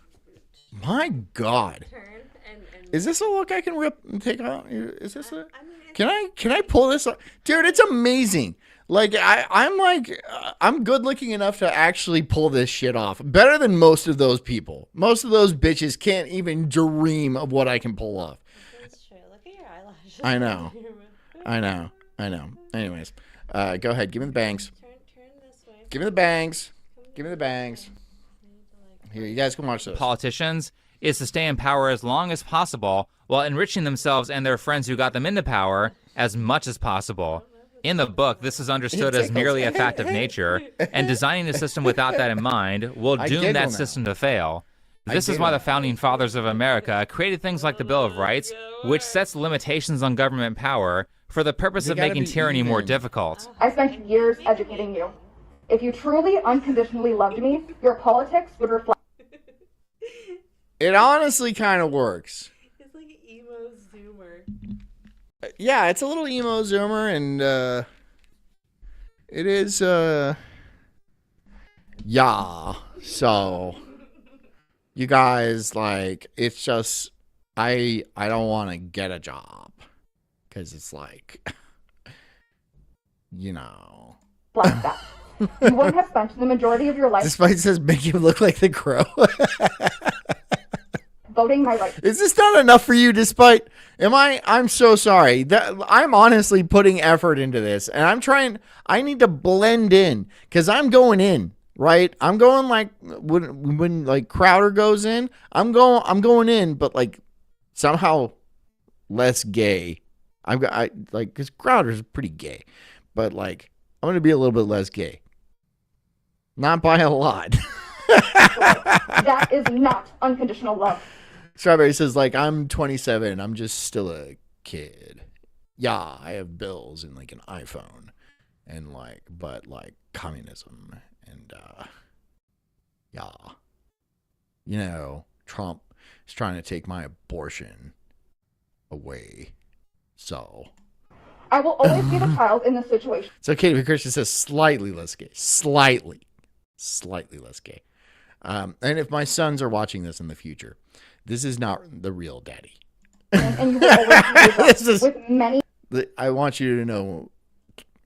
My God. turn and Is this a look I can rip and take out? Is this a? I mean, it's, Can I pull this up? Dude, it's amazing. Like I'm good looking enough to actually pull this shit off. Better than most of those people. Most of those bitches can't even dream of what I can pull off. That's true. Look at your eyelashes. I know. I know. Anyways, go ahead. Give me the bangs. Turn this way. Give me the bangs. Give me the bangs. Here, you guys can watch this. Politicians is to stay in power as long as possible while enriching themselves and their friends who got them into power as much as possible. In the book, this is understood as merely a fact of nature, and designing a system without that in mind will doom that system to fail. This is why the founding fathers of America created things like the Bill of Rights, which sets limitations on government power for the purpose of making tyranny more difficult. I spent years educating you. If you truly unconditionally loved me, your politics would reflect. It honestly kind of works. It's like emo zoomer. Yeah, it's a little emo zoomer, and it is yeah. So you guys, like, it's just I don't want to get a job because it's like you know. Like that. You wouldn't have spent the majority of your life Despite says make you look like the Crow. voting my right. Is this not enough for you? Despite I'm so sorry that I'm honestly putting effort into this, and I'm trying. I need to blend in because I'm going in right. I'm going like when like Crowder goes in. I'm going in, but like somehow less gay. I like because Crowder's pretty gay, but like I'm gonna be a little bit less gay. Not by a lot. That is not unconditional love. Strawberry says, like, I'm 27. I'm just still a kid. Yeah, I have bills and, like, an iPhone. And, like, but, like, communism. And, yeah. You know, Trump is trying to take my abortion away. So. I will always be the child in this situation. It's okay to be Christian says slightly less gay. Slightly less gay. And if my sons are watching this in the future, this is not the real daddy. And you will always be This is- with many I want you to know,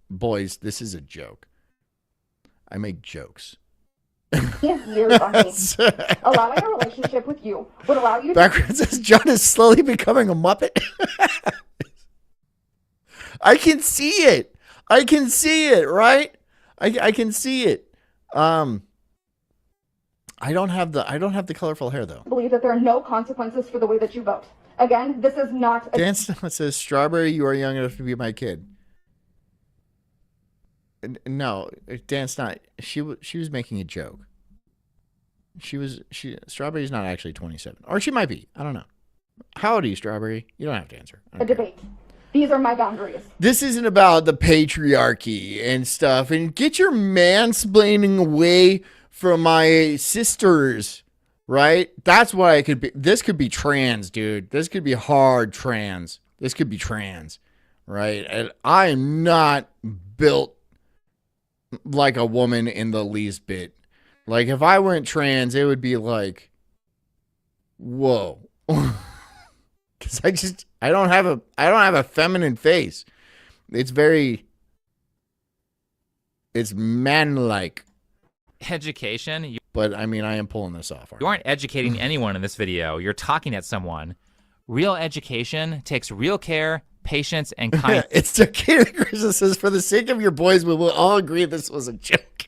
boys, this is a joke. I make jokes. years on me. Allowing a relationship with you would allow you to Background says John is slowly becoming a Muppet. I can see it. I can see it, right? I can see it. I don't have the colorful hair though. believe that there are no consequences for the way that you vote. Again, this is not a Dan says, Strawberry, you are young enough to be my kid. No, Dan's not. She was making a joke. Strawberry's not actually 27. Or she might be. I don't know. How old are you, Strawberry? You don't have to answer. debate. These are my boundaries. This isn't about the patriarchy and stuff. And get your mansplaining away from my sisters, right? That's what I could be. This could be trans, dude. This could be hard trans. This could be trans, right? And I am not built like a woman in the least bit. Like if I went trans, it would be like, whoa. Cause I don't have a feminine face. It's man-like. Education. But I mean, I am pulling this off. You aren't educating anyone in this video. You're talking at someone. Real education takes real care, patience, and kindness. It's okay. Chris says, for the sake of your boys, we will all agree this was a joke.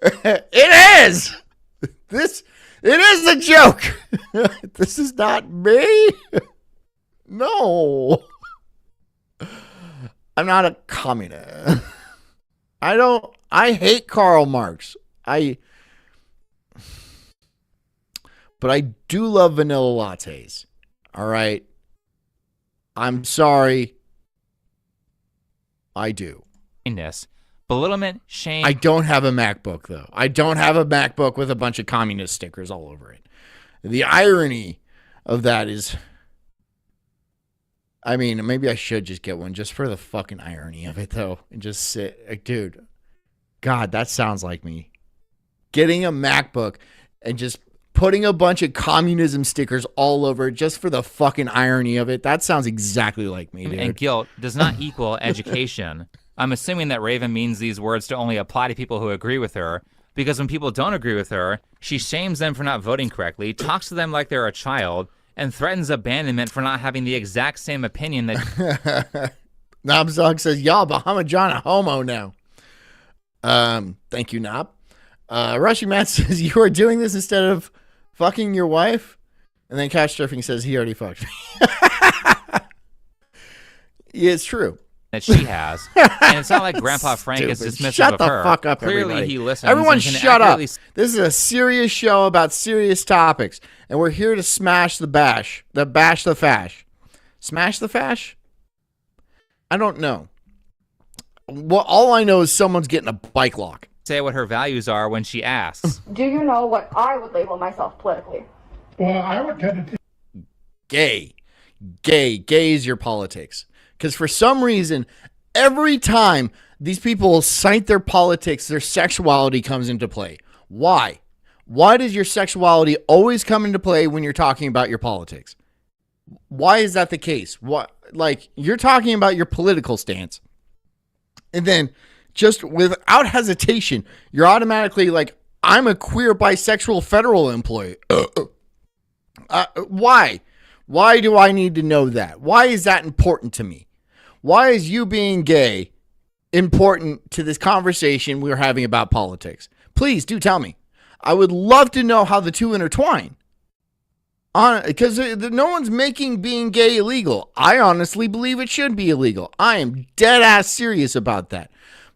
It is. It is a joke. This is not me. No. I'm not a communist. I hate Karl Marx. But I do love vanilla lattes. All right. I'm sorry. I do. Belittlement, shame. I don't have a MacBook, though. I don't have a MacBook with a bunch of communist stickers all over it. The irony of that is, I mean, maybe I should just get one just for the fucking irony of it, though. And just sit, like, dude, God, that sounds like me. Getting a MacBook and just putting a bunch of communism stickers all over it just for the fucking irony of it. That sounds exactly like me, dude. And guilt does not equal education. I'm assuming that Raven means these words to only apply to people who agree with her, because when people don't agree with her, she shames them for not voting correctly, talks to them like they're a child, and threatens abandonment for not having the exact same opinion that... Knobzog says, y'all, Bahama John a homo now. Thank you, Knob. Rushing Matt says, you are doing this instead of fucking your wife? And then Couch Surfing says, he already fucked me. Yeah, it's true. That she has. And it's not like Grandpa Frank is dismissive Shut of the her. fuck up, Clearly everybody. he listens. Everyone and can shut up. accurately This is a serious show about serious topics, and we're here to smash the bash. The fash. Smash the fash? I don't know. Well, all I know is someone's getting a bike lock. say what her values are when she asks. Do you know what I would label myself politically? Well, I would tend to Gay is your politics. Because for some reason, every time these people cite their politics, their sexuality comes into play. Why? Why does your sexuality always come into play when you're talking about your politics? Why is that the case? What, like, you're talking about your political stance, and then just without hesitation, you're automatically like, I'm a queer bisexual federal employee. Why? Why do I need to know that? Why is that important to me? Why is you being gay important to this conversation we're having about politics? Please do tell me. I would love to know how the two intertwine. Because no one's making being gay illegal. I honestly believe it should be illegal. I am dead ass serious about that.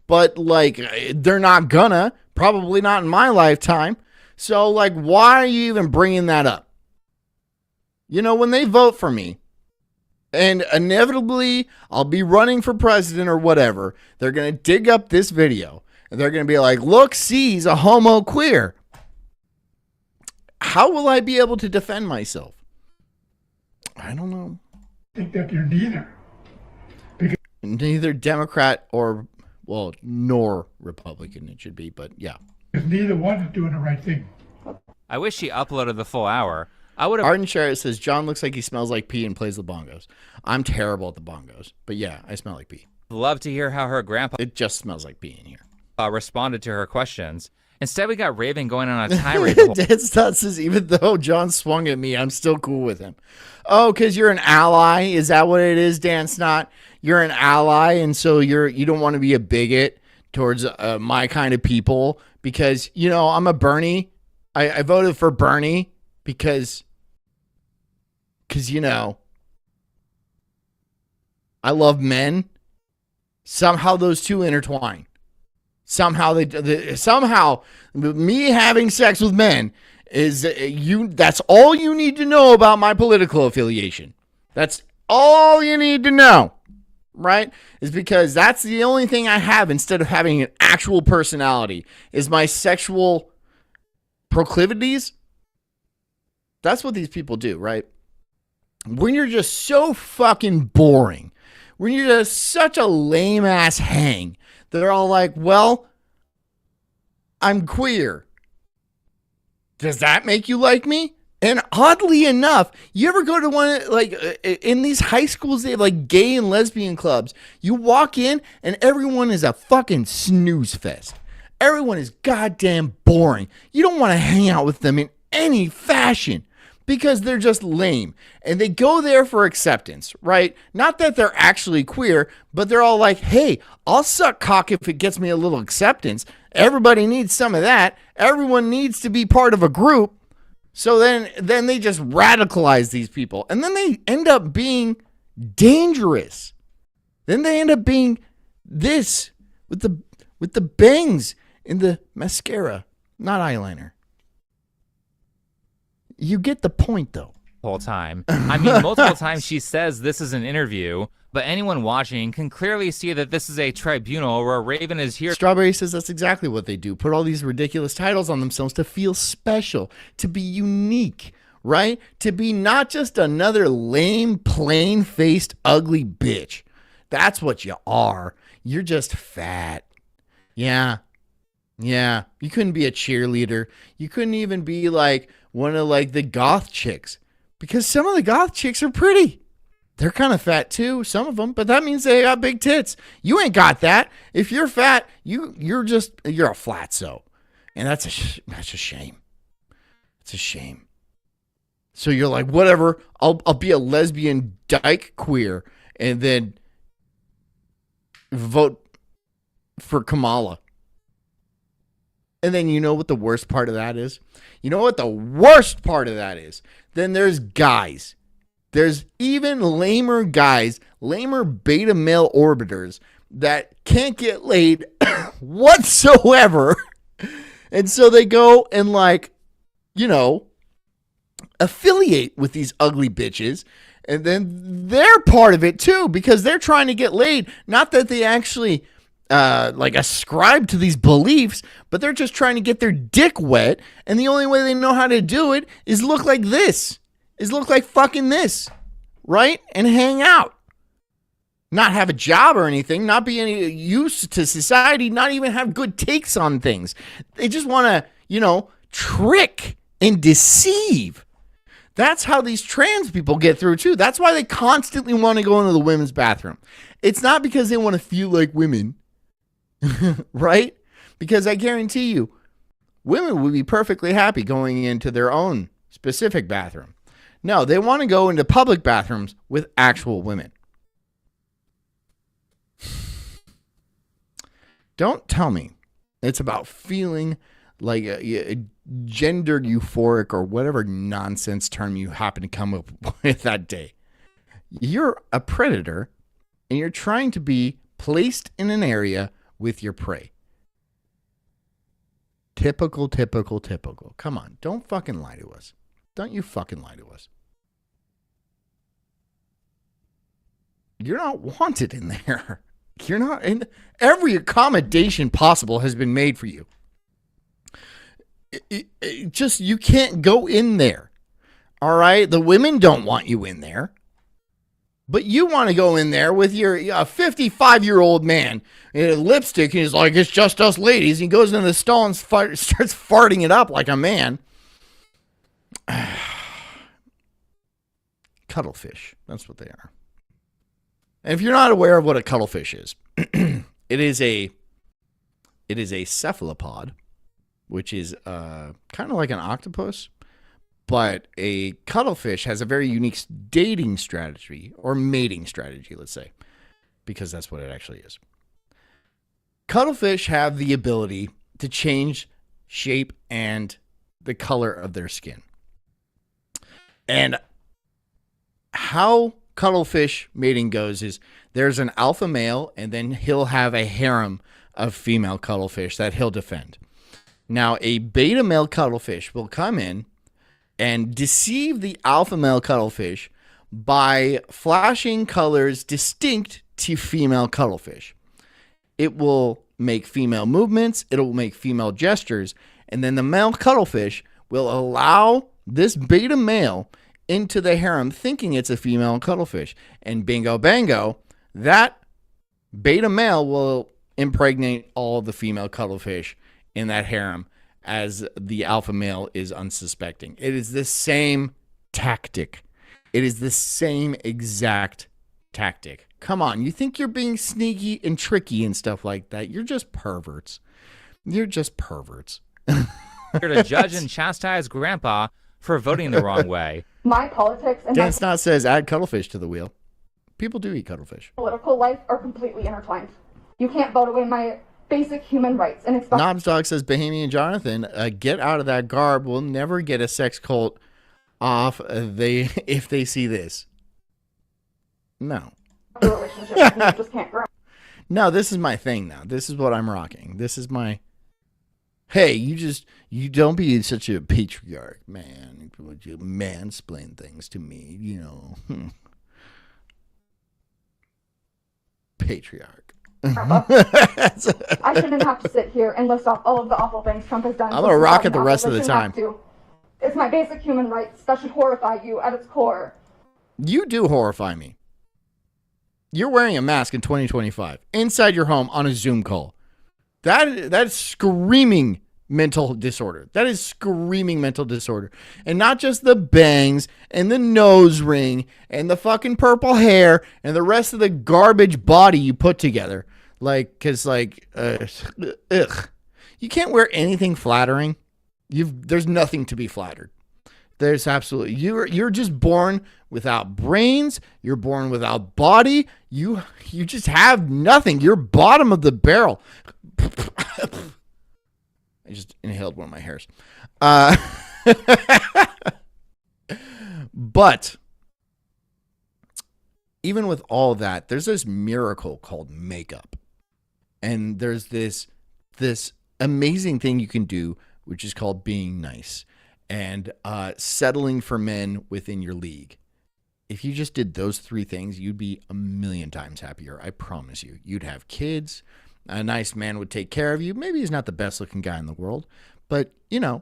But like, they're not gonna. Probably not in my lifetime. So like, why are you even bringing that up? You know, when they vote for me, and inevitably I'll be running for president or whatever, they're going to dig up this video and they're going to be like, look, see, he's a homo queer. How will I be able to defend myself? I don't know. think that you're neither. Neither Democrat or, well, nor Republican it should be, but yeah. Because neither one is doing the right thing. I wish she uploaded the full hour. I would have. Arden Sherritt says, John looks like he smells like pee and plays the bongos. I'm terrible at the bongos, but yeah, I smell like pee. Loved to hear how her grandpa It just smells like pee in here. Responded to her questions. Instead, we got Raven going on a tirade. The whole- Dan Stott says, even though John swung at me, I'm still cool with him. Oh, because you're an ally? Is that what it is, Dan Stott? You're an ally, and so you don't want to be a bigot towards my kind of people because, you know, I'm a Bernie. I voted for Bernie because, you know, I love men. Somehow those two intertwine. Somehow somehow me having sex with men is that's all you need to know about my political affiliation. That's all you need to know, right? Is because that's the only thing I have instead of having an actual personality is my sexual proclivities. That's what these people do, right? When you're just so fucking boring, when you're just such a lame ass hang, they're all like, well, I'm queer. Does that make you like me? And oddly enough, you ever go to one, like, in these high schools, they have, like, gay and lesbian clubs. You walk in, and everyone is a fucking snooze fest. Everyone is goddamn boring. You don't want to hang out with them in any fashion. because they're just lame. And they go there for acceptance, right? Not that they're actually queer, but they're all like, hey, I'll suck cock if it gets me a little acceptance. Everybody needs some of that. Everyone needs to be part of a group. So then they just radicalize these people. And then they end up being dangerous. Then they end up being this with the bangs in the mascara, not eyeliner. You get the point, though. Whole time. I mean, multiple times she says this is an interview, but anyone watching can clearly see that this is a tribunal where Raven is here. Strawberry says that's exactly what they do. Put all these ridiculous titles on themselves to feel special, to be unique, right? To be not just another lame, plain-faced, ugly bitch. That's what you are. You're just fat. Yeah. You couldn't be a cheerleader. You couldn't even be like one of like the goth chicks, because some of the goth chicks are pretty. They're kind of fat too, some of them, but that means they got big tits. You ain't got that. If you're fat, you're a flatso, and that's a shame. It's a shame. So you're like, whatever. I'll be a lesbian dyke queer, and then vote for Kamala. And then you know what the worst part of that is? You know what the worst part of that is? Then there's guys. There's even lamer guys, lamer beta male orbiters that can't get laid whatsoever. And so they go and affiliate with these ugly bitches. And then they're part of it too, because they're trying to get laid. Not that they actually ascribe to these beliefs, but they're just trying to get their dick wet. And the only way they know how to do it is look like this, is look like fucking this, right? And hang out. Not have a job or anything, not be any use to society, not even have good takes on things. They just want to, trick and deceive. That's how these trans people get through too. That's why they constantly want to go into the women's bathroom. It's not because they want to feel like women. Right? Because I guarantee you, women would be perfectly happy going into their own specific bathroom. No, they want to go into public bathrooms with actual women. Don't tell me it's about feeling like a gendered euphoric or whatever nonsense term you happen to come up with that day. You're a predator and you're trying to be placed in an area with your prey. Typical. Come on, don't fucking lie to us. Don't you fucking lie to us. You're not wanted in there. You're not in. Every accommodation possible has been made for you. Just, you can't go in there. All right? The women don't want you in there. But you want to go in there with your 55-year-old man in lipstick, and he's like, it's just us ladies. He goes into the stall and starts farting it up like a man. Cuttlefish. That's what they are. And if you're not aware of what a cuttlefish is, it is a cephalopod, which is kind of like an octopus. But a cuttlefish has a very unique dating strategy, or mating strategy, let's say, because that's what it actually is. Cuttlefish have the ability to change shape and the color of their skin. And how cuttlefish mating goes is there's an alpha male, and then he'll have a harem of female cuttlefish that he'll defend. Now, a beta male cuttlefish will come in and deceive the alpha male cuttlefish by flashing colors distinct to female cuttlefish. It will make female movements, it will make female gestures, and then the male cuttlefish will allow this beta male into the harem thinking it's a female cuttlefish. And bingo bango, that beta male will impregnate all the female cuttlefish in that harem, as the alpha male is unsuspecting. It is the same tactic. It is the same exact tactic. Come on, you think you're being sneaky and tricky and stuff like that. You're just perverts. You're just perverts. Here to judge and chastise Grandpa for voting the wrong way. My politics and Dan my Snot says add cuttlefish to the wheel. People do eat cuttlefish. political life are completely intertwined. You can't vote away my basic human rights and expect Knobs Dog says Bahamian Jonathan, get out of that garb. We'll never get a sex cult off if they see this. No. a relationship with me. You just can't grow. No, this is my thing now. This is what I'm rocking. This is my... Hey, you don't be such a patriarch, man. You mansplain things to me, you know. Patriarch. I shouldn't have to sit here and list off all of the awful things Trump has done. I'm gonna rock it the rest of the I shouldn't have to. It's my basic human rights that should horrify you at its core. You do horrify me. You're wearing a mask in 2025 inside your home on a Zoom call. That's screaming mental disorder. That is screaming mental disorder. And not just the bangs and the nose ring and the fucking purple hair and the rest of the garbage body you put together. Ugh. You can't wear anything flattering. There's nothing to be flattered. There's absolutely, you're just born without brains. You're born without body. You just have nothing. You're bottom of the barrel. I just inhaled one of my hairs. But even with all that, there's this miracle called makeup. And there's this amazing thing you can do, which is called being nice and settling for men within your league. If you just did those three things, you'd be a million times happier. I promise you. You'd have kids. A nice man would take care of you. Maybe he's not the best looking guy in the world, but you know,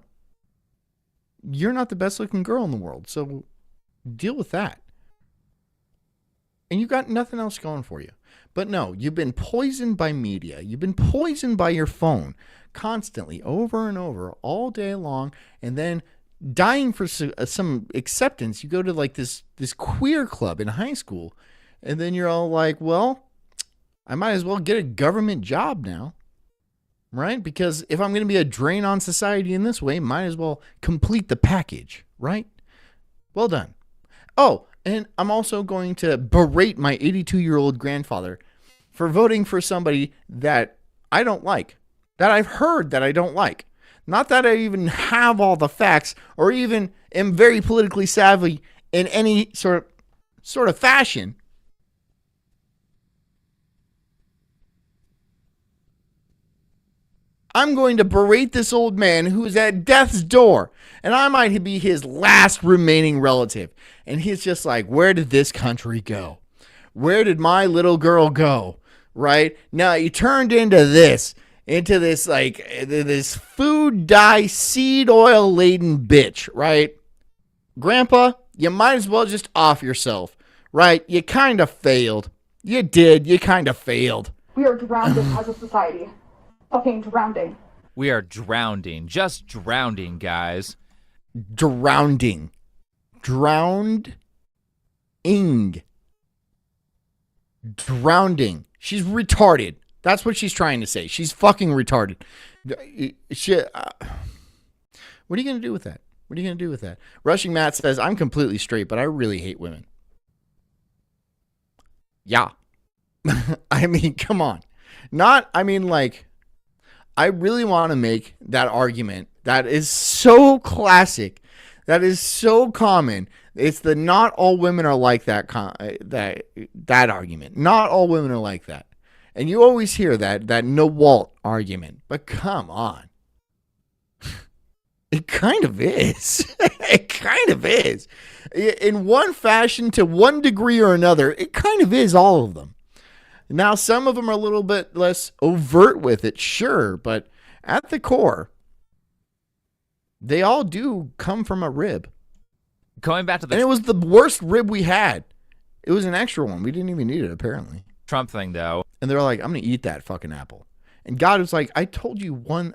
you're not the best looking girl in the world. So deal with that. And you got nothing else going for you. But no, you've been poisoned by media. You've been poisoned by your phone constantly over and over all day long. And then dying for some acceptance. You go to like this queer club in high school. And then you're all like, well, I might as well get a government job now, right? Because if I'm going to be a drain on society in this way, might as well complete the package, right? Well done. Oh, and I'm also going to berate my 82-year-old grandfather for voting for somebody that I don't like, that I've heard that I don't like. Not that I even have all the facts or even am very politically savvy in any sort of fashion. I'm going to berate this old man who's at death's door, and I might be his last remaining relative. And he's just like, where did this country go? Where did my little girl go? Right? Now, you turned into this like this food dye seed oil laden bitch, right? Grandpa, you might as well just off yourself, right? You kind of failed. You did. You kind of failed. We are drowned as a society. Fucking drowning. We are drowning. Just drowning, guys. Drowning. Drowned. Drowning. She's retarded. That's what she's trying to say. She's fucking retarded. What are you going to do with that? What are you going to do with that? Rushing Matt says, I'm completely straight, but I really hate women. Yeah. I mean, come on. I really want to make that argument that is so classic, that is so common. It's the not all women are like that argument. Not all women are like that. And you always hear that no Walt argument. But come on. It kind of is. It kind of is. In one fashion, to one degree or another, it kind of is all of them. Now, some of them are a little bit less overt with it, sure, but at the core, they all do come from a rib. Going back to the... And it was the worst rib we had. It was an extra one. We didn't even need it, apparently. Trump thing, though. And they're like, I'm going to eat that fucking apple. And God was like, I gave you one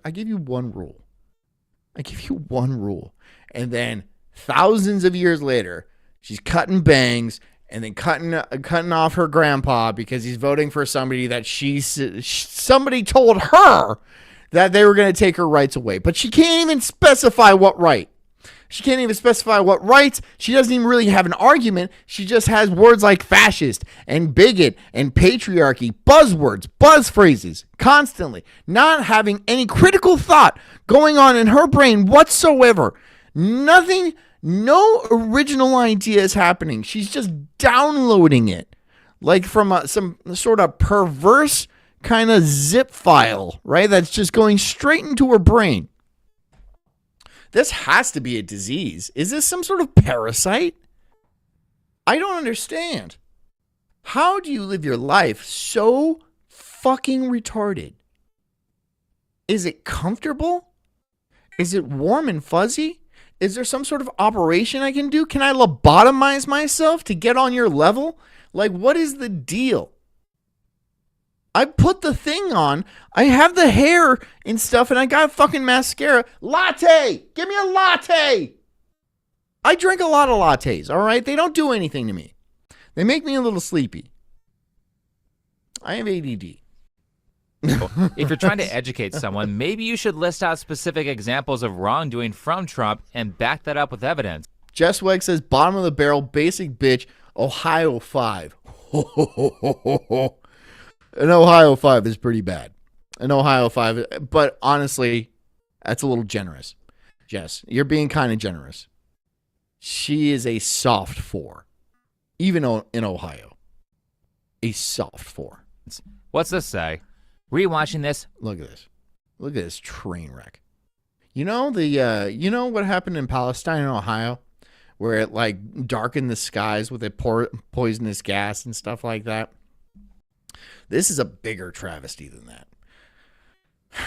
rule. I give you one rule. And then thousands of years later, she's cutting bangs and then cutting off her grandpa because he's voting for somebody that somebody told her that they were going to take her rights away. But she can't even specify what right. She can't even specify what rights. She doesn't even really have an argument. She just has words like fascist and bigot and patriarchy, buzzwords, buzz phrases, constantly, not having any critical thought going on in her brain whatsoever. Nothing, no original idea is happening. She's just downloading it like from some sort of perverse kind of zip file, right? That's just going straight into her brain. This has to be a disease. Is this some sort of parasite? I don't understand. How do you live your life so fucking retarded? Is it comfortable? Is it warm and fuzzy? Is there some sort of operation I can do? Can I lobotomize myself to get on your level? Like, what is the deal? I put the thing on. I have the hair and stuff, and I got fucking mascara. Latte! Give me a latte! I drink a lot of lattes, all right? They don't do anything to me. They make me a little sleepy. I have ADD. If you're trying to educate someone, maybe you should list out specific examples of wrongdoing from Trump and back that up with evidence. Jess Weg says, bottom of the barrel, basic bitch, Ohio 5. An Ohio 5 is pretty bad. An Ohio 5, but honestly, that's a little generous. Jess, you're being kind of generous. She is a soft 4, even in Ohio. A soft 4. What's this say? Rewatching this. Look at this. Look at this train wreck. You know you know what happened in Palestine and Ohio, where it like darkened the skies with a poisonous gas and stuff like that? This is a bigger travesty than that.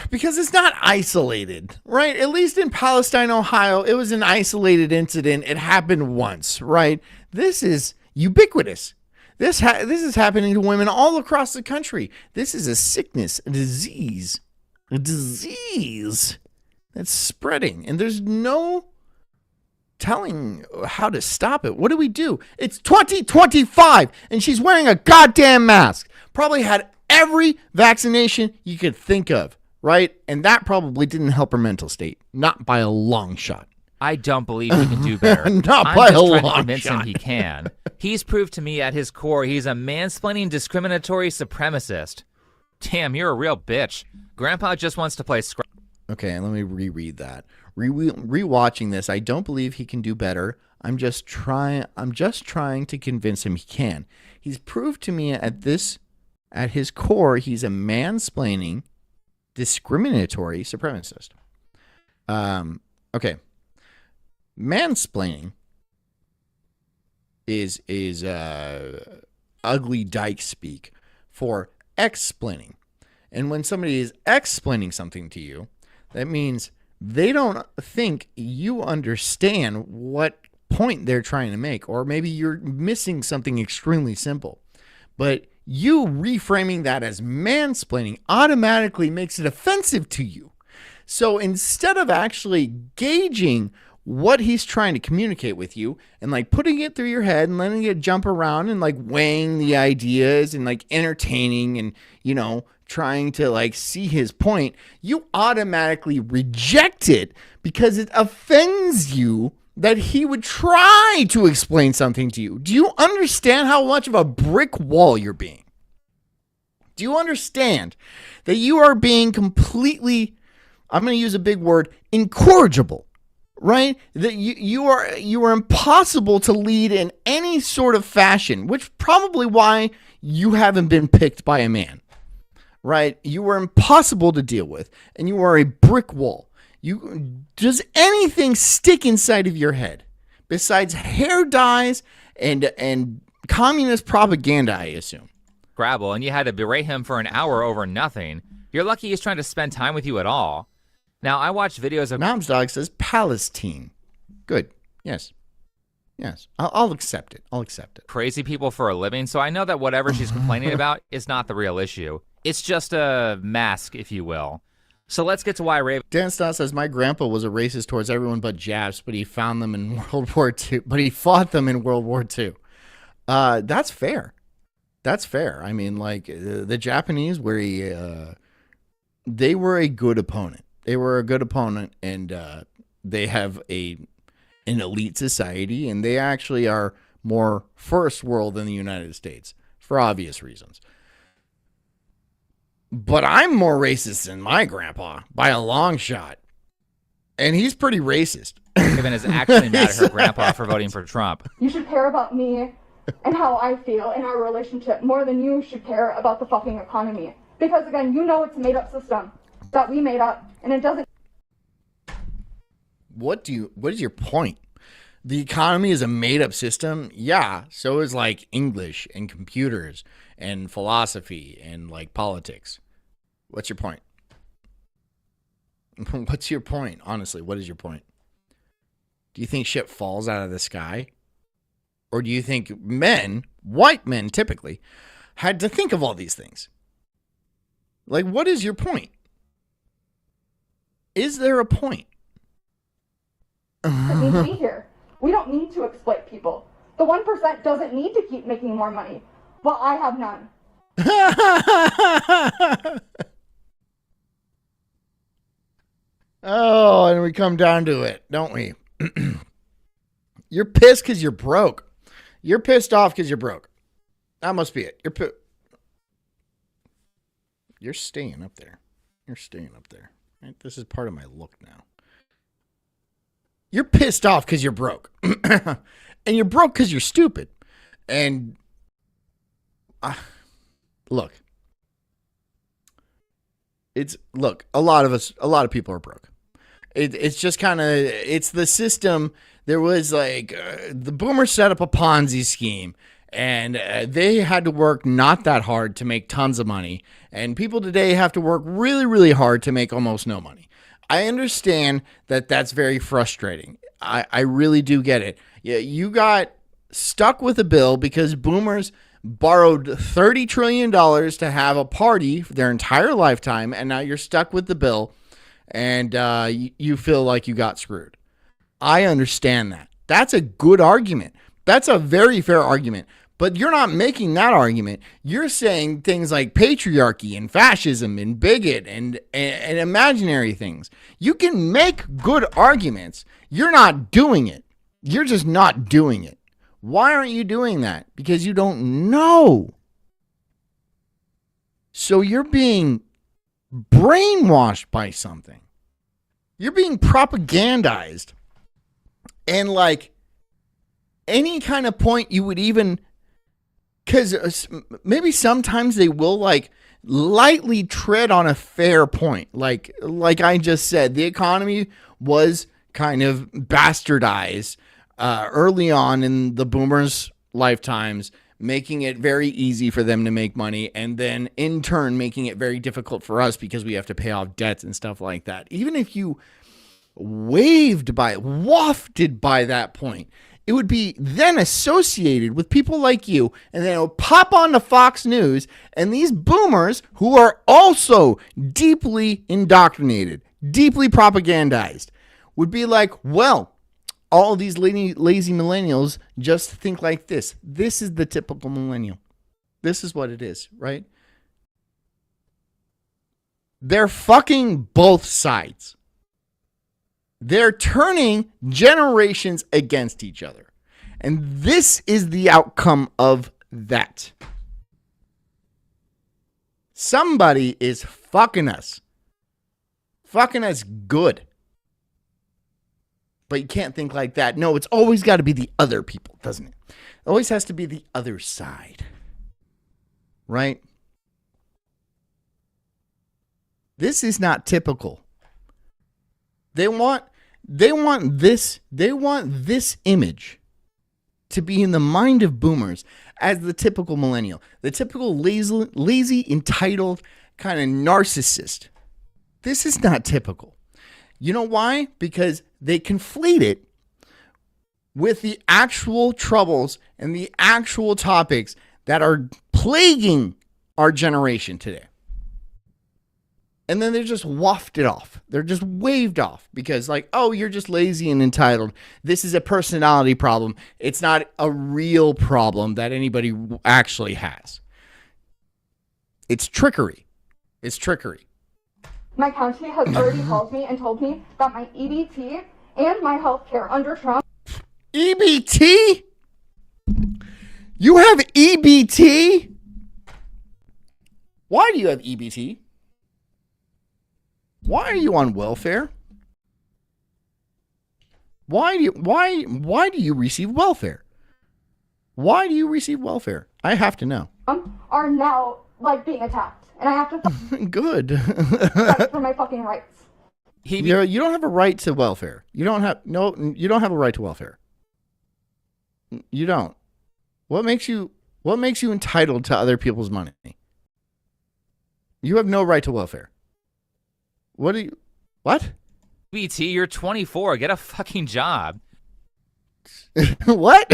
Because it's not isolated, right? At least in Palestine, Ohio, it was an isolated incident. It happened once, right? This is ubiquitous. This is happening to women all across the country. This is a sickness, a disease that's spreading. And there's no telling how to stop it. What do we do? It's 2025 and she's wearing a goddamn mask. Probably had every vaccination you could think of, right? And that probably didn't help her mental state. Not by a long shot. I don't believe he can do better. Not I'm by just a trying to long convince him shot. he can. He's proved to me at his core he's a mansplaining, discriminatory supremacist. Damn, you're a real bitch. Grandpa just wants to play scrap. Okay, let me reread that. Rewatching this, I don't believe he can do better. I'm just trying to convince him he can. He's proved to me at his core, he's a mansplaining, discriminatory supremacist. Okay. Mansplaining is ugly dyke speak for explaining. And when somebody is explaining something to you, that means they don't think you understand what point they're trying to make, or maybe you're missing something extremely simple. But you reframing that as mansplaining automatically makes it offensive to you. So instead of actually gauging what he's trying to communicate with you and like putting it through your head and letting it jump around and like weighing the ideas and like entertaining and, you know, trying to like see his point, you automatically reject it because it offends you that he would try to explain something to you. Do you understand how much of a brick wall you're being? Do you understand that you are being completely, I'm going to use a big word, incorrigible, right? That you are impossible to lead in any sort of fashion, which probably why you haven't been picked by a man, right? You are impossible to deal with, and you are a brick wall. Does anything stick inside of your head besides hair dyes and communist propaganda, I assume? Scrabble, and you had to berate him for an hour over nothing. You're lucky he's trying to spend time with you at all. Now, I watched videos of... Mom's dog says Palestine. Good. Yes. I'll accept it. crazy people for a living, so I know that whatever she's complaining about is not the real issue. It's just a mask, if you will. So let's get to why Raven... Dan Stott says, my grandpa was a racist towards everyone but Japs, but he found them in World War II. But he fought them in World War II. That's fair. I mean, like, the Japanese they were a good opponent. And they have a an elite society, and they actually are more first world than the United States for obvious reasons. But I'm more racist than my grandpa by a long shot. And he's pretty racist. Kevin is actually mad at her grandpa for voting for Trump. You should care about me and how I feel in our relationship more than you should care about the fucking economy. Because again, you know it's a made-up system that we made up, and it doesn't. What is your point? The economy is a made-up system? Yeah, so is like English and computers and philosophy and like politics. What's your point? What's your point? Honestly, what is your point? Do you think shit falls out of the sky? Or do you think men, white men typically, had to think of all these things? Like, what is your point? Is there a point? That need to be here. We don't need to exploit people. The 1% doesn't need to keep making more money. Well, I have none. Oh, and we come down to it, don't we? You're pissed because you're broke. You're pissed off because you're broke. That must be it. You're staying up there. You're staying up there. Right? This is part of my look now. You're pissed off because you're broke. And you're broke because you're stupid. And look, a lot of people are broke. It's just kind of, it's the system. There was like, the boomers set up a Ponzi scheme, and they had to work not that hard to make tons of money. And people today have to work really, really hard to make almost no money. I understand that that's very frustrating. I really do get it. Yeah, you got stuck with a bill because boomers borrowed $30 trillion to have a party for their entire lifetime, and now you're stuck with the bill, and you feel like you got screwed. I understand that. That's a good argument. That's a very fair argument. But you're not making that argument. You're saying things like patriarchy and fascism and bigot and imaginary things. You can make good arguments. You're not doing it. You're just not doing it. Why aren't you doing that? Because you don't know. So you're being brainwashed by something. You're being propagandized. And like any kind of point you would even, because maybe sometimes they will like lightly tread on a fair point. Like I just said, the economy was kind of bastardized early on in the boomers' lifetimes, making it very easy for them to make money, and then in turn making it very difficult for us because we have to pay off debts and stuff like that. Even if you wafted by that point, it would be then associated with people like you, and then it would pop on to Fox News, and these boomers who are also deeply indoctrinated, deeply propagandized, would be like, well, all of these lazy millennials just think like this. This is the typical millennial. This is what it is, right? They're fucking both sides. They're turning generations against each other. And this is the outcome of that. Somebody is fucking us. Fucking us good. But you can't think like that. No, it's always got to be the other people, doesn't it? It always has to be the other side. Right? This is not typical. They want this image to be in the mind of boomers as the typical millennial, the typical lazy, entitled kind of narcissist. This is not typical. You know why? Because they conflate it with the actual troubles and the actual topics that are plaguing our generation today. And then they're just wafted off. They're just waved off because like, oh, you're just lazy and entitled. This is a personality problem. It's not a real problem that anybody actually has. It's trickery. It's trickery. My county has already called me and told me that my EBT and my health care under Trump. EBT? You have EBT? Why do you have EBT? Why are you on welfare? Why do you receive welfare? Why do you receive welfare? I have to know. Are now like being attacked, and I have to Good. fight for my fucking rights. You don't have a right to welfare. You don't have a right to welfare. You don't. What makes you entitled to other people's money? You have no right to welfare. What? BT, you're 24. Get a fucking job. What?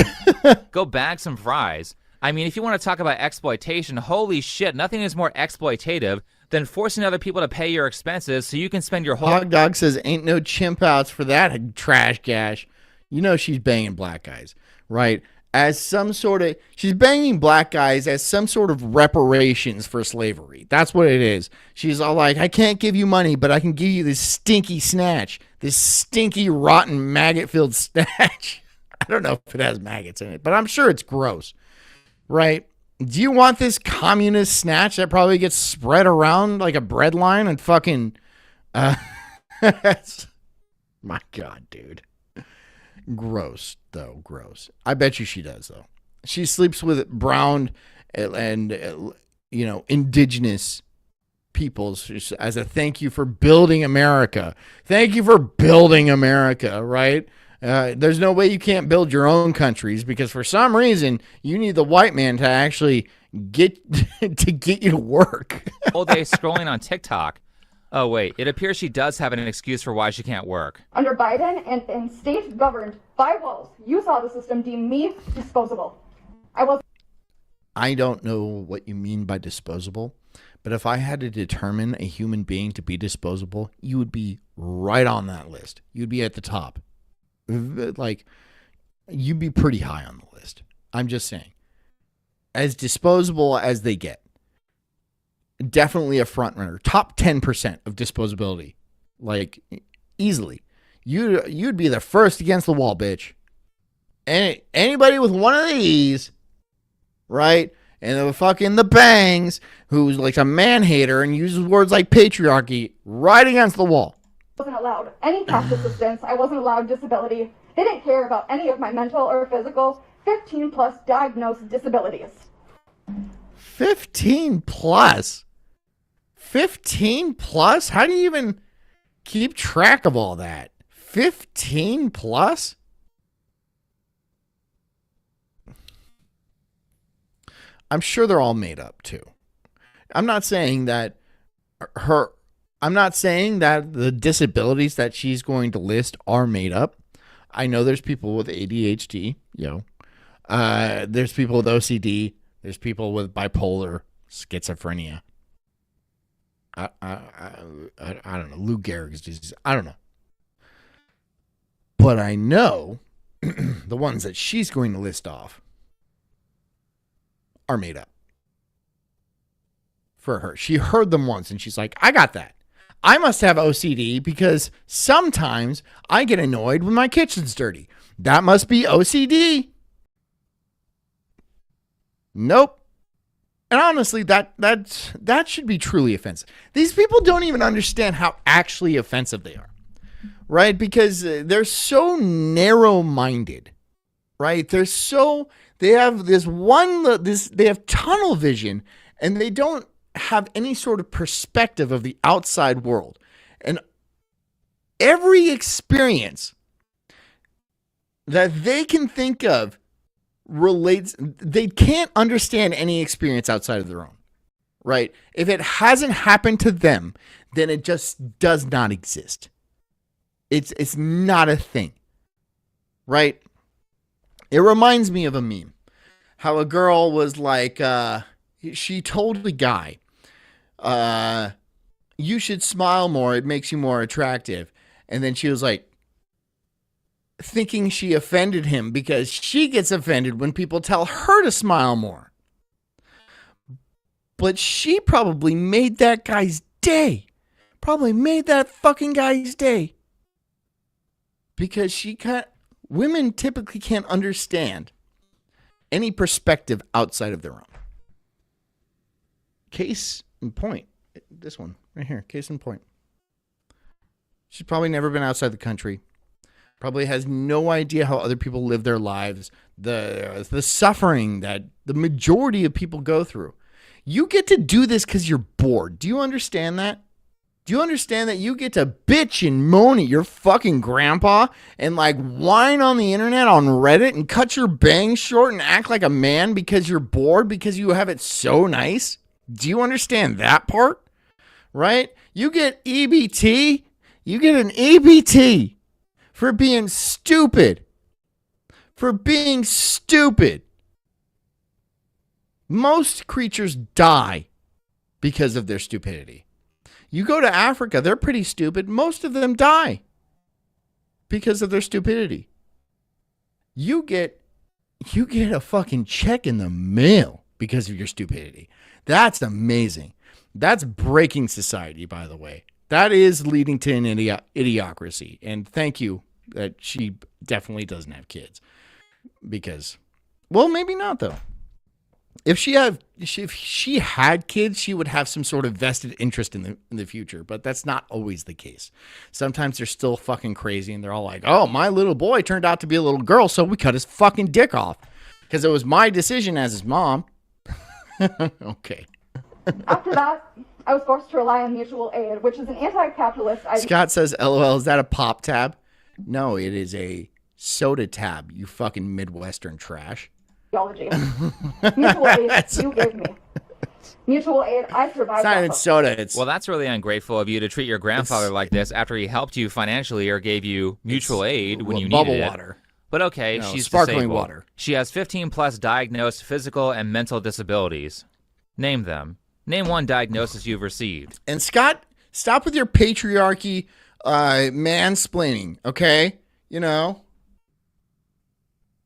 Go bag some fries. I mean, if you want to talk about exploitation, holy shit, nothing is more exploitative than forcing other people to pay your expenses so you can spend your whole... Hog Dog says, ain't no chimp outs for that trash gash. You know she's banging black guys, right? She's banging black guys as some sort of reparations for slavery. That's what it is. She's all like, I can't give you money, but I can give you this stinky snatch. This stinky, rotten, maggot-filled snatch. I don't know if it has maggots in it, but I'm sure it's gross, right? Do you want this communist snatch that probably gets spread around like a bread line and fucking... my God, dude. Gross, though. Gross. I bet you she does, though. She sleeps with brown and indigenous peoples as a thank you for building America. Thank you for building America, right? There's no way you can't build your own countries because for some reason you need the white man to actually get you to work. All day scrolling on TikTok. Oh, wait. It appears she does have an excuse for why she can't work. Under Biden and in states governed by walls, you saw the system deem me disposable. I don't know what you mean by disposable, but if I had to determine a human being to be disposable, you would be right on that list. You'd be at the top. Like, you'd be pretty high on the list. I'm just saying. As disposable as they get. Definitely a front runner. Top 10% of disposability. Like, easily. You'd be the first against the wall, bitch. Anybody with one of these, right? And the bangs, who's like a man-hater and uses words like patriarchy, right against the wall. I wasn't allowed any cash assistance. I wasn't allowed disability. They didn't care about any of my mental or physical 15 plus diagnosed disabilities. 15 plus? 15 plus? How do you even keep track of all that? 15 plus? I'm sure they're all made up too. I'm not saying that the disabilities that she's going to list are made up. I know there's people with ADHD, there's people with OCD, there's people with bipolar, schizophrenia. I don't know, Lou Gehrig's disease. I don't know. But I know the ones that she's going to list off are made up for her. She heard them once and she's like, I got that. I must have OCD because sometimes I get annoyed when my kitchen's dirty. That must be OCD. Nope. And honestly, that should be truly offensive. These people don't even understand how actually offensive they are, right? Because they're so narrow-minded, right? They have they have tunnel vision, and they don't have any sort of perspective of the outside world. And every experience that they can think of they can't understand any experience outside of their own, right? If it hasn't happened to them, then it just does not exist. It's not a thing, right? It reminds me of a meme, how a girl was like, she told the guy, you should smile more, it makes you more attractive. And then she was like, thinking she offended him because she gets offended when people tell her to smile more. But she probably made that guy's day. Probably made that fucking guy's day. Because she women typically can't understand any perspective outside of their own. Case in point, this one right here, case in point. She's probably never been outside the country. Probably has no idea how other people live their lives, the suffering that the majority of people go through. You get to do this because you're bored. Do you understand that? Do you understand that you get to bitch and moan at your fucking grandpa and like whine on the internet on Reddit and cut your bangs short and act like a man because you're bored because you have it so nice? Do you understand that part? Right? You get EBT. You get an EBT for being stupid. For being stupid. Most creatures die because of their stupidity. You go to Africa, they're pretty stupid. Most of them die because of their stupidity. You get a fucking check in the mail because of your stupidity. That's amazing. That's breaking society, by the way. That is leading to an idiocracy. And thank you that she definitely doesn't have kids. Because, well, maybe not, though. If she had kids, she would have some sort of vested interest in the future. But that's not always the case. Sometimes they're still fucking crazy. And they're all like, oh, my little boy turned out to be a little girl, so we cut his fucking dick off. Because it was my decision as his mom. Okay. After that, I was forced to rely on mutual aid, which is an anti-capitalist idea. Scott says, LOL, is that a pop tab? No, it is a soda tab, you fucking Midwestern trash. Mutual aid you gave me. Mutual aid I survived. It's not even soda. Well, that's really ungrateful of you to treat your grandfather like this after he helped you financially or gave you mutual aid when you needed it. Bubble water. But okay, No, she's sparkling disabled. water. She has 15 plus diagnosed physical and mental disabilities. Name them. Name one diagnosis you've received. And Scott, stop with your patriarchy mansplaining, okay? You know,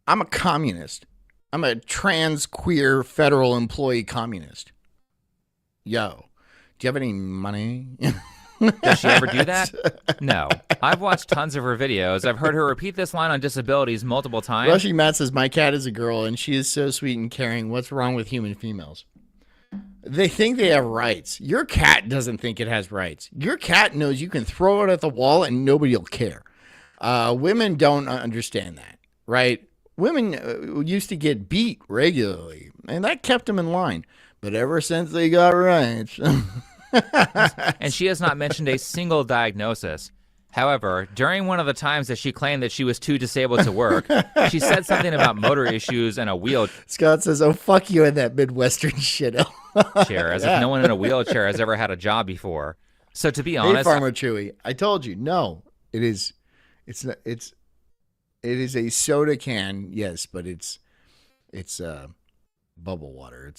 I'm a communist. I'm a trans queer federal employee communist. Yo, do you have any money? Does she ever do that? No. I've watched tons of her videos. I've heard her repeat this line on disabilities multiple times. Rushy Matt says, my cat is a girl and she is so sweet and caring. What's wrong with human females? They think they have rights. Your cat doesn't think it has rights. Your cat knows you can throw it at the wall and nobody will care. Women don't understand that, right? Women used to get beat regularly, and that kept them in line. But ever since they got rights... And she has not mentioned a single diagnosis. However, during one of the times that she claimed that she was too disabled to work, she said something about motor issues and a wheelchair. Scott says, oh, fuck you and that Midwestern shit. As if no one in a wheelchair has ever had a job before. So to be honest... Hey, Farmer Chewy, I told you, no, it's a soda can, yes, but it's bubble water.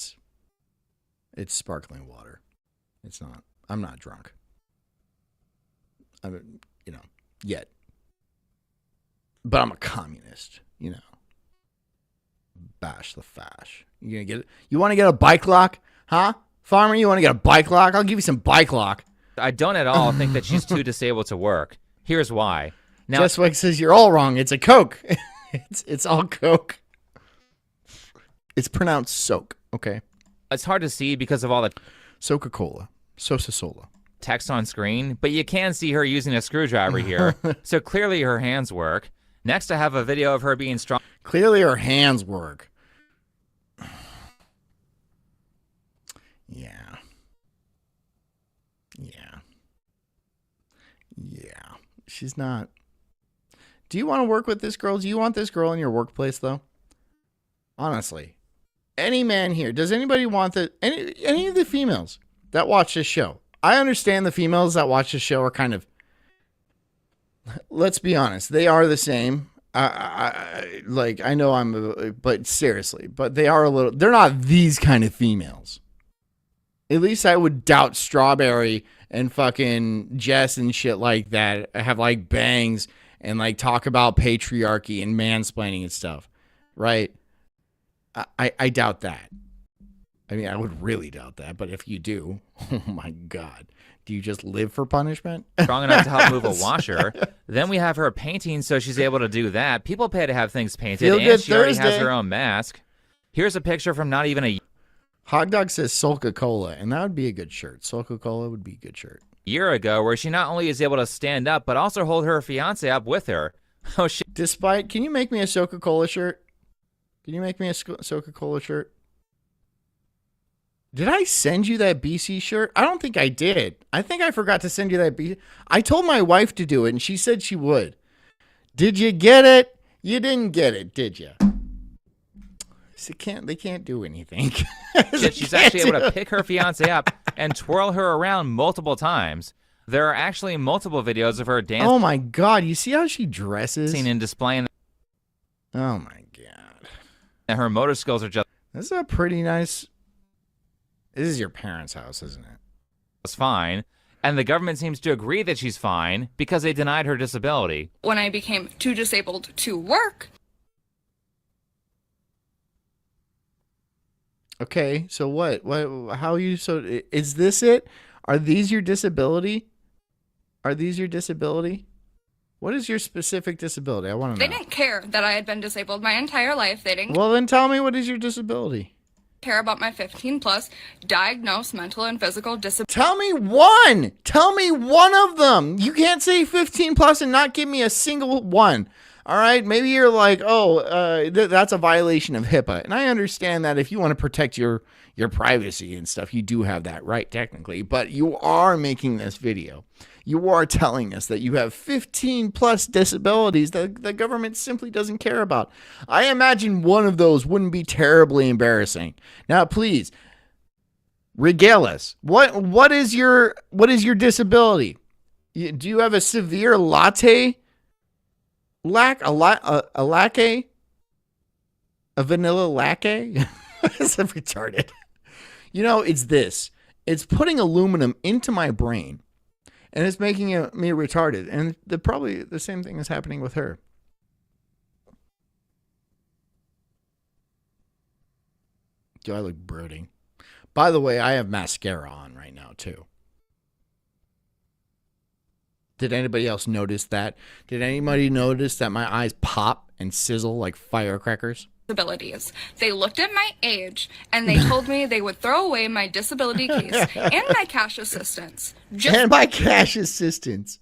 It's sparkling water. It's not. I'm not drunk. Yet. But I'm a communist, Bash the fash. You gonna get it? You want to get a bike lock? Huh? Farmer, you want to get a bike lock? I'll give you some bike lock. I don't at all think that she's too disabled to work. Here's why. Now, Just like says you're all wrong. It's a Coke. it's all Coke. It's pronounced soak, okay? it's hard to see because of all the Coca-Cola. Sosa-Sola. text on screen, but you can see her using a screwdriver here. So clearly her hands work. Next, I have a video of her being strong. Clearly her hands work. Yeah. She's not. Do you want to work with this girl? Do you want this girl in your workplace, though? Honestly. Any man here, does anybody want any of the females that watch this show? I understand the females that watch this show are kind of, let's be honest, they are the same. I know but seriously, but they are they're not these kind of females. At least I would doubt Strawberry and fucking Jess and shit like that have like bangs and like talk about patriarchy and mansplaining and stuff, right? I doubt that. I mean, I would really doubt that, but if you do, oh my God, do you just live for punishment? Strong enough to help move a washer. Then we have her painting, so she's able to do that. People pay to have things painted, Feel and Good she already has Thursday. her own mask. Here's a picture from not even a Hot Dog says Sulk-A-Cola, and that would be a good shirt. Sulk-A-Cola would be a good shirt. year ago, where she not only is able to stand up, but also hold her fiance up with her. Oh, shit. Despite, can you make me a Coca-Cola shirt? Can you make me a Coca-Cola shirt? Did I send you that BC shirt? I don't think I did. I think I forgot to send you that BC. I told my wife to do it, and she said she would. Did you get it? You didn't get it, did you? They can't do anything. She's actually able to pick her fiance up and twirl her around multiple times. There are actually multiple videos of her dancing. Oh my God! You see how she dresses? And displaying. Oh my God! And her motor skills are just. This is a pretty nice. This is your parents' house, isn't it? It's fine. And the government seems to agree that she's fine because they denied her disability. When I became too disabled to work. Okay, so what? How are you? So is this it? Are these your disability? Are these your disability? What is your specific disability? I want to know. They didn't care that I had been disabled my entire life. They didn't Well, then tell me, what is your disability? care about my 15 plus diagnosed mental and physical disability. Tell me one. Tell me one of them. You can't say 15 plus and not give me a single one. All right, maybe you're like, that's a violation of HIPAA. And I understand that if you want to protect your privacy and stuff, you do have that right technically. But you are making this video. You are telling us that you have 15 plus disabilities that the government simply doesn't care about. I imagine one of those wouldn't be terribly embarrassing. Now, please, regale us. What is your disability? Do you have a severe latte? A latte? A vanilla latte? It's retarded. You know, it's this. It's putting aluminum into my brain, and it's making me retarded. And probably the same thing is happening with her. Do I look brooding? By the way, I have mascara on right now, too. Did anybody else notice that? Did anybody notice that my eyes pop and sizzle like firecrackers? Disabilities. They looked at my age and they told me they would throw away my disability case and my cash assistance. And my cash assistance.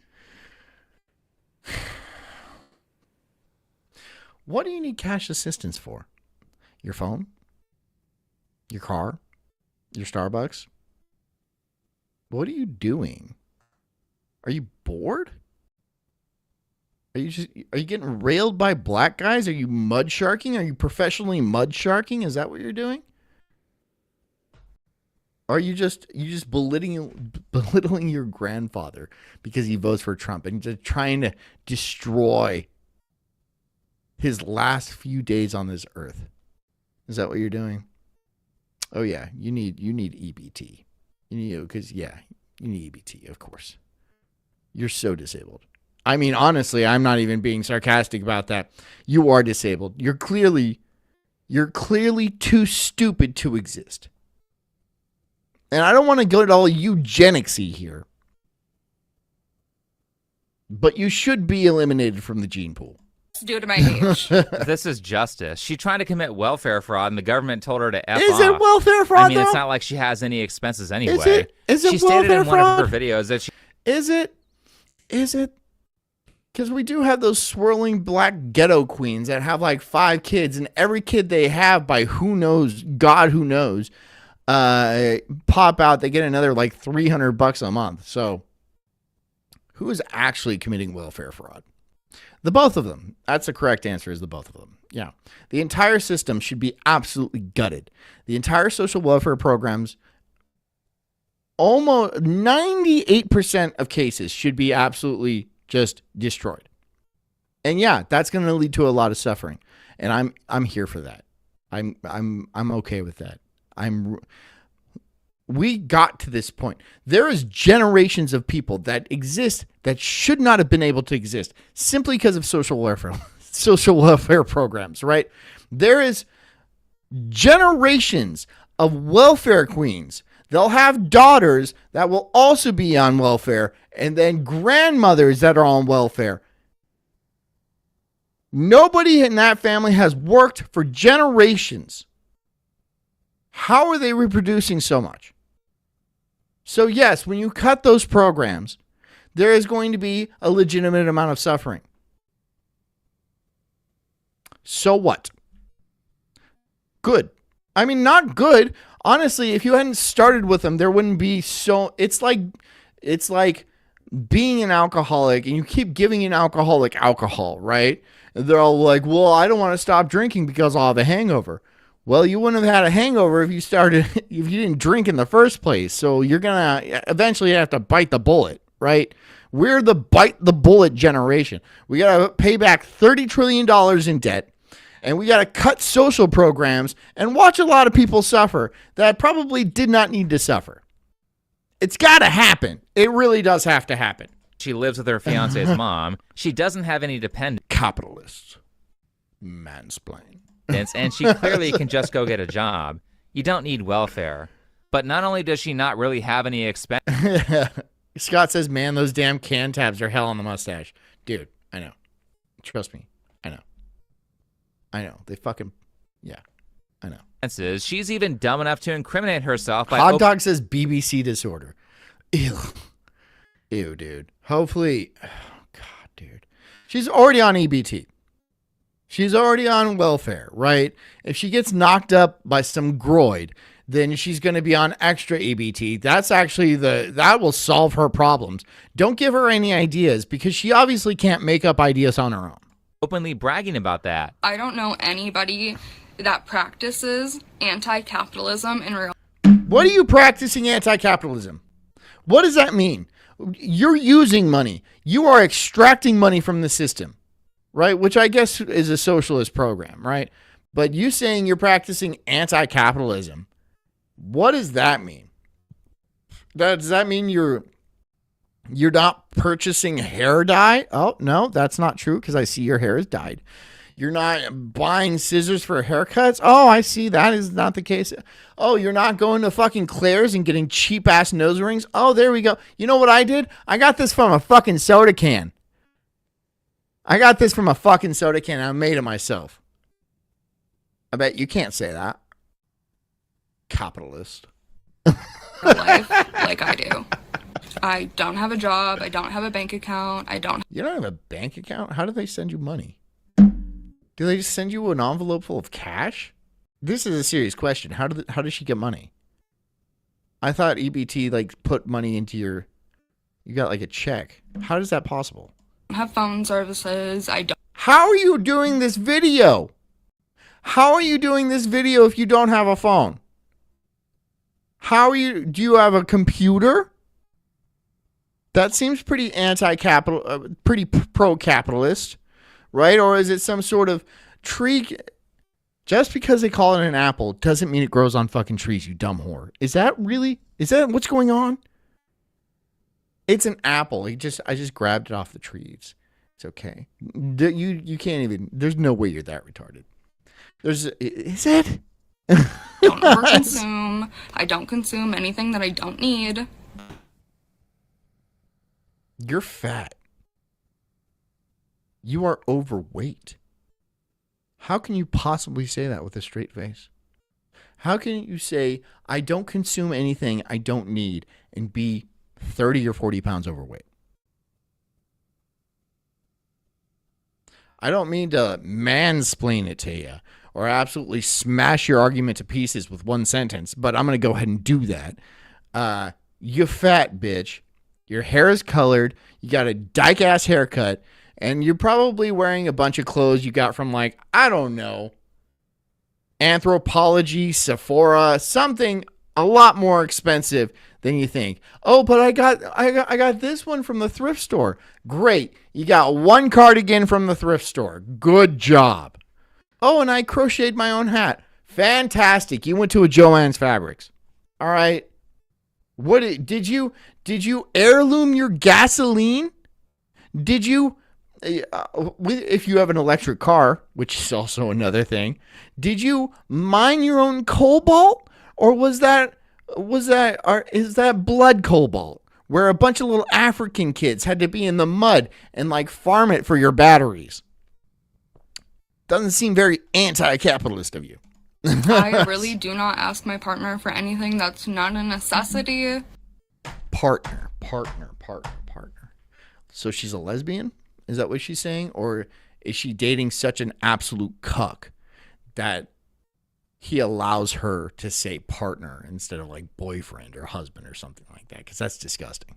What do you need cash assistance for? Your phone? Your car? Your Starbucks? What are you doing? Are you bored? Are you getting railed by black guys? Are you mud sharking? Are you professionally mud sharking? Is that what you're doing? Are you just belittling your grandfather because he votes for Trump and just trying to destroy his last few days on this earth? Is that what you're doing? Oh yeah, you need EBT. You need EBT, of course. You're so disabled. I mean, honestly, I'm not even being sarcastic about that. You are disabled. You're clearly too stupid to exist. And I don't want to go to all eugenicsy here, but you should be eliminated from the gene pool. Due to my age. This is justice. She tried to commit welfare fraud, and the government told her to F Is off. it welfare fraud, I mean, it's though? not like she has any expenses anyway. Is it she stated welfare in one fraud? of her videos that she... Is it? Because we do have those swirling black ghetto queens that have like 5 kids, and every kid they have, by God who knows, pop out, they get another like $300 a month. So who is actually committing welfare fraud? The both of them. That's the correct answer, is the both of them. Yeah. The entire system should be absolutely gutted. The entire social welfare programs, almost 98% of cases should be absolutely just destroyed. And yeah, that's going to lead to a lot of suffering. And I'm here for that. I'm okay with that. We got to this point. There is generations of people that exist that should not have been able to exist simply because of social welfare programs, right? There is generations of welfare queens. They'll have daughters that will also be on welfare, and then grandmothers that are on welfare. Nobody in that family has worked for generations. How are they reproducing so much? So yes, when you cut those programs, there is going to be a legitimate amount of suffering. So what? Good. I mean, not good. Honestly, if you hadn't started with them, there wouldn't be so... It's like being an alcoholic and you keep giving an alcoholic alcohol, right? They're all like, well, I don't want to stop drinking because I'll have a hangover. Well, you wouldn't have had a hangover if you didn't drink in the first place. So you're going to eventually have to bite the bullet, right? We're the bite the bullet generation. We got to pay back $30 trillion in debt. And we got to cut social programs and watch a lot of people suffer that probably did not need to suffer. It's got to happen. It really does have to happen. She lives with her fiance's mom. She doesn't have any dependents. Capitalists. Mansplain. And she clearly can just go get a job. You don't need welfare. But not only does she not really have any expense. Scott says, man, those damn can tabs are hell on the mustache. Dude, I know. Trust me. I know. They fucking... Yeah. I know. She's even dumb enough to incriminate herself by... Hot Dog says BBC disorder. Ew. Ew, dude. Hopefully... Oh, God, dude. She's already on EBT. She's already on welfare, right? If she gets knocked up by some groid, then she's going to be on extra EBT. That's actually that will solve her problems. Don't give her any ideas because she obviously can't make up ideas on her own. Openly bragging about that. I don't know anybody that practices anti-capitalism in real. What are you practicing anti-capitalism? What does that mean? You're using money. You are extracting money from the system, right? Which I guess is a socialist program, right? But you saying you're practicing anti-capitalism, what does that mean? Does that mean you're not purchasing hair dye? Oh, no, that's not true because I see your hair is dyed. You're not buying scissors for haircuts? Oh, I see that is not the case. Oh, you're not going to fucking Claire's and getting cheap-ass nose rings? Oh, there we go. You know what I did? I got this from a fucking soda can. I made it myself. I bet you can't say that. Capitalist. life like I do. I don't have a job. I don't have a bank account. You don't have a bank account? How do they send you money? Do they just send you an envelope full of cash? This is a serious question. How does she get money? I thought EBT like put money into you got like a check. How is that possible? have phone services. I don't. How are you doing this video? How are you doing this video if you don't have a phone? Do you have a computer? That seems pretty anti-capital, pretty pro-capitalist, right? Or is it some sort of tree? Just because they call it an apple doesn't mean it grows on fucking trees, you dumb whore. Is that what's going on? It's an apple. I just grabbed it off the trees. It's okay. You can't even. There's no way you're that retarded. Is it? Don't overconsume. I don't consume anything that I don't need. You're fat. You are overweight. How can you possibly say that with a straight face? How can you say, I don't consume anything I don't need and be 30 or 40 pounds overweight? I don't mean to mansplain it to you or absolutely smash your argument to pieces with one sentence, but I'm going to go ahead and do that. You fat bitch. Your hair is colored. You got a dyke-ass haircut. And you're probably wearing a bunch of clothes you got from, like, I don't know, Anthropology, Sephora, something a lot more expensive than you think. Oh, but I got this one from the thrift store. Great. You got one cardigan from the thrift store. Good job. Oh, and I crocheted my own hat. Fantastic. You went to a Joann's Fabrics. All right. What did you heirloom your gasoline? Did you, if you have an electric car, which is also another thing, did you mine your own cobalt? Or is that blood cobalt, where a bunch of little African kids had to be in the mud and like farm it for your batteries? Doesn't seem very anti-capitalist of you. I really do not ask my partner for anything that's not a necessity. Partner. So she's a lesbian? Is that what she's saying? Or is she dating such an absolute cuck that he allows her to say partner instead of like boyfriend or husband or something like that? Because that's disgusting.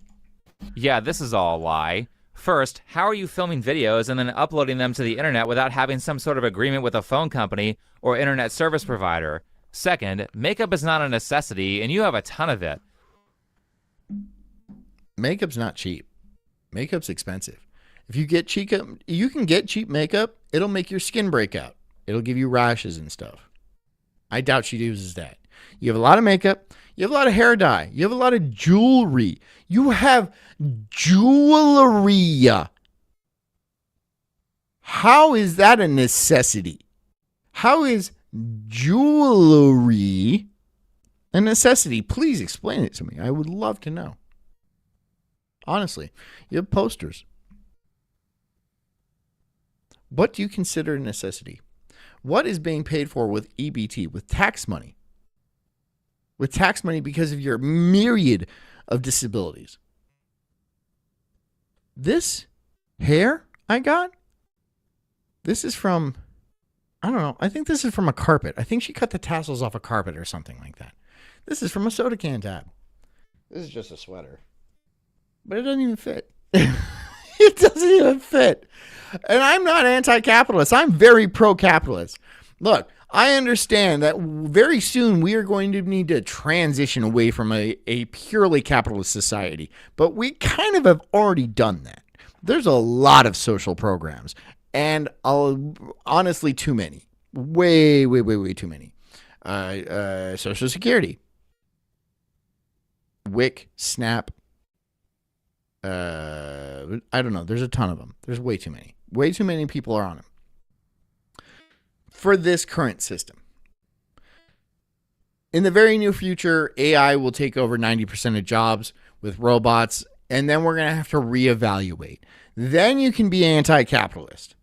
Yeah, this is all a lie. First, how are you filming videos and then uploading them to the internet without having some sort of agreement with a phone company or internet service provider? Second, makeup is not a necessity and you have a ton of it. Makeup's not cheap. Makeup's expensive. If you get cheap, you can get cheap makeup. It'll make your skin break out. It'll give you rashes and stuff. I doubt she uses that. You have a lot of makeup. You have a lot of hair dye. You have a lot of jewelry. You have jewelry. How is that a necessity? How is jewelry a necessity? Please explain it to me. I would love to know. Honestly, you have posters. What do you consider a necessity? What is being paid for with EBT, with tax money? With tax money because of your myriad of disabilities. This hair I got, this is from, I don't know, I think this is from a carpet. I think she cut the tassels off a carpet or something like that. This is from a soda can tab. This is just a sweater. But it doesn't even fit. It doesn't even fit. And I'm not anti-capitalist. I'm very pro-capitalist. Look, I understand that very soon we are going to need to transition away from a purely capitalist society. But we kind of have already done that. There's a lot of social programs. And honestly, too many. Way too many. Social Security. WIC, SNAP. I don't know. There's a ton of them. There's way too many. Way too many people are on them. For this current system. In the very near future, AI will take over 90% of jobs with robots, and then we're going to have to reevaluate. Then you can be anti-capitalist.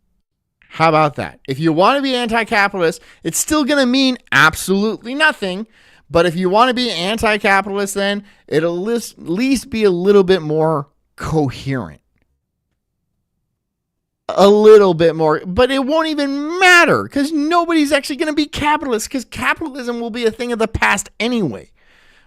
How about that? If you want to be anti-capitalist, it's still going to mean absolutely nothing. But if you want to be anti-capitalist, then it'll at least be a little bit more coherent. A little bit more, but it won't even matter because nobody's actually going to be capitalist because capitalism will be a thing of the past anyway,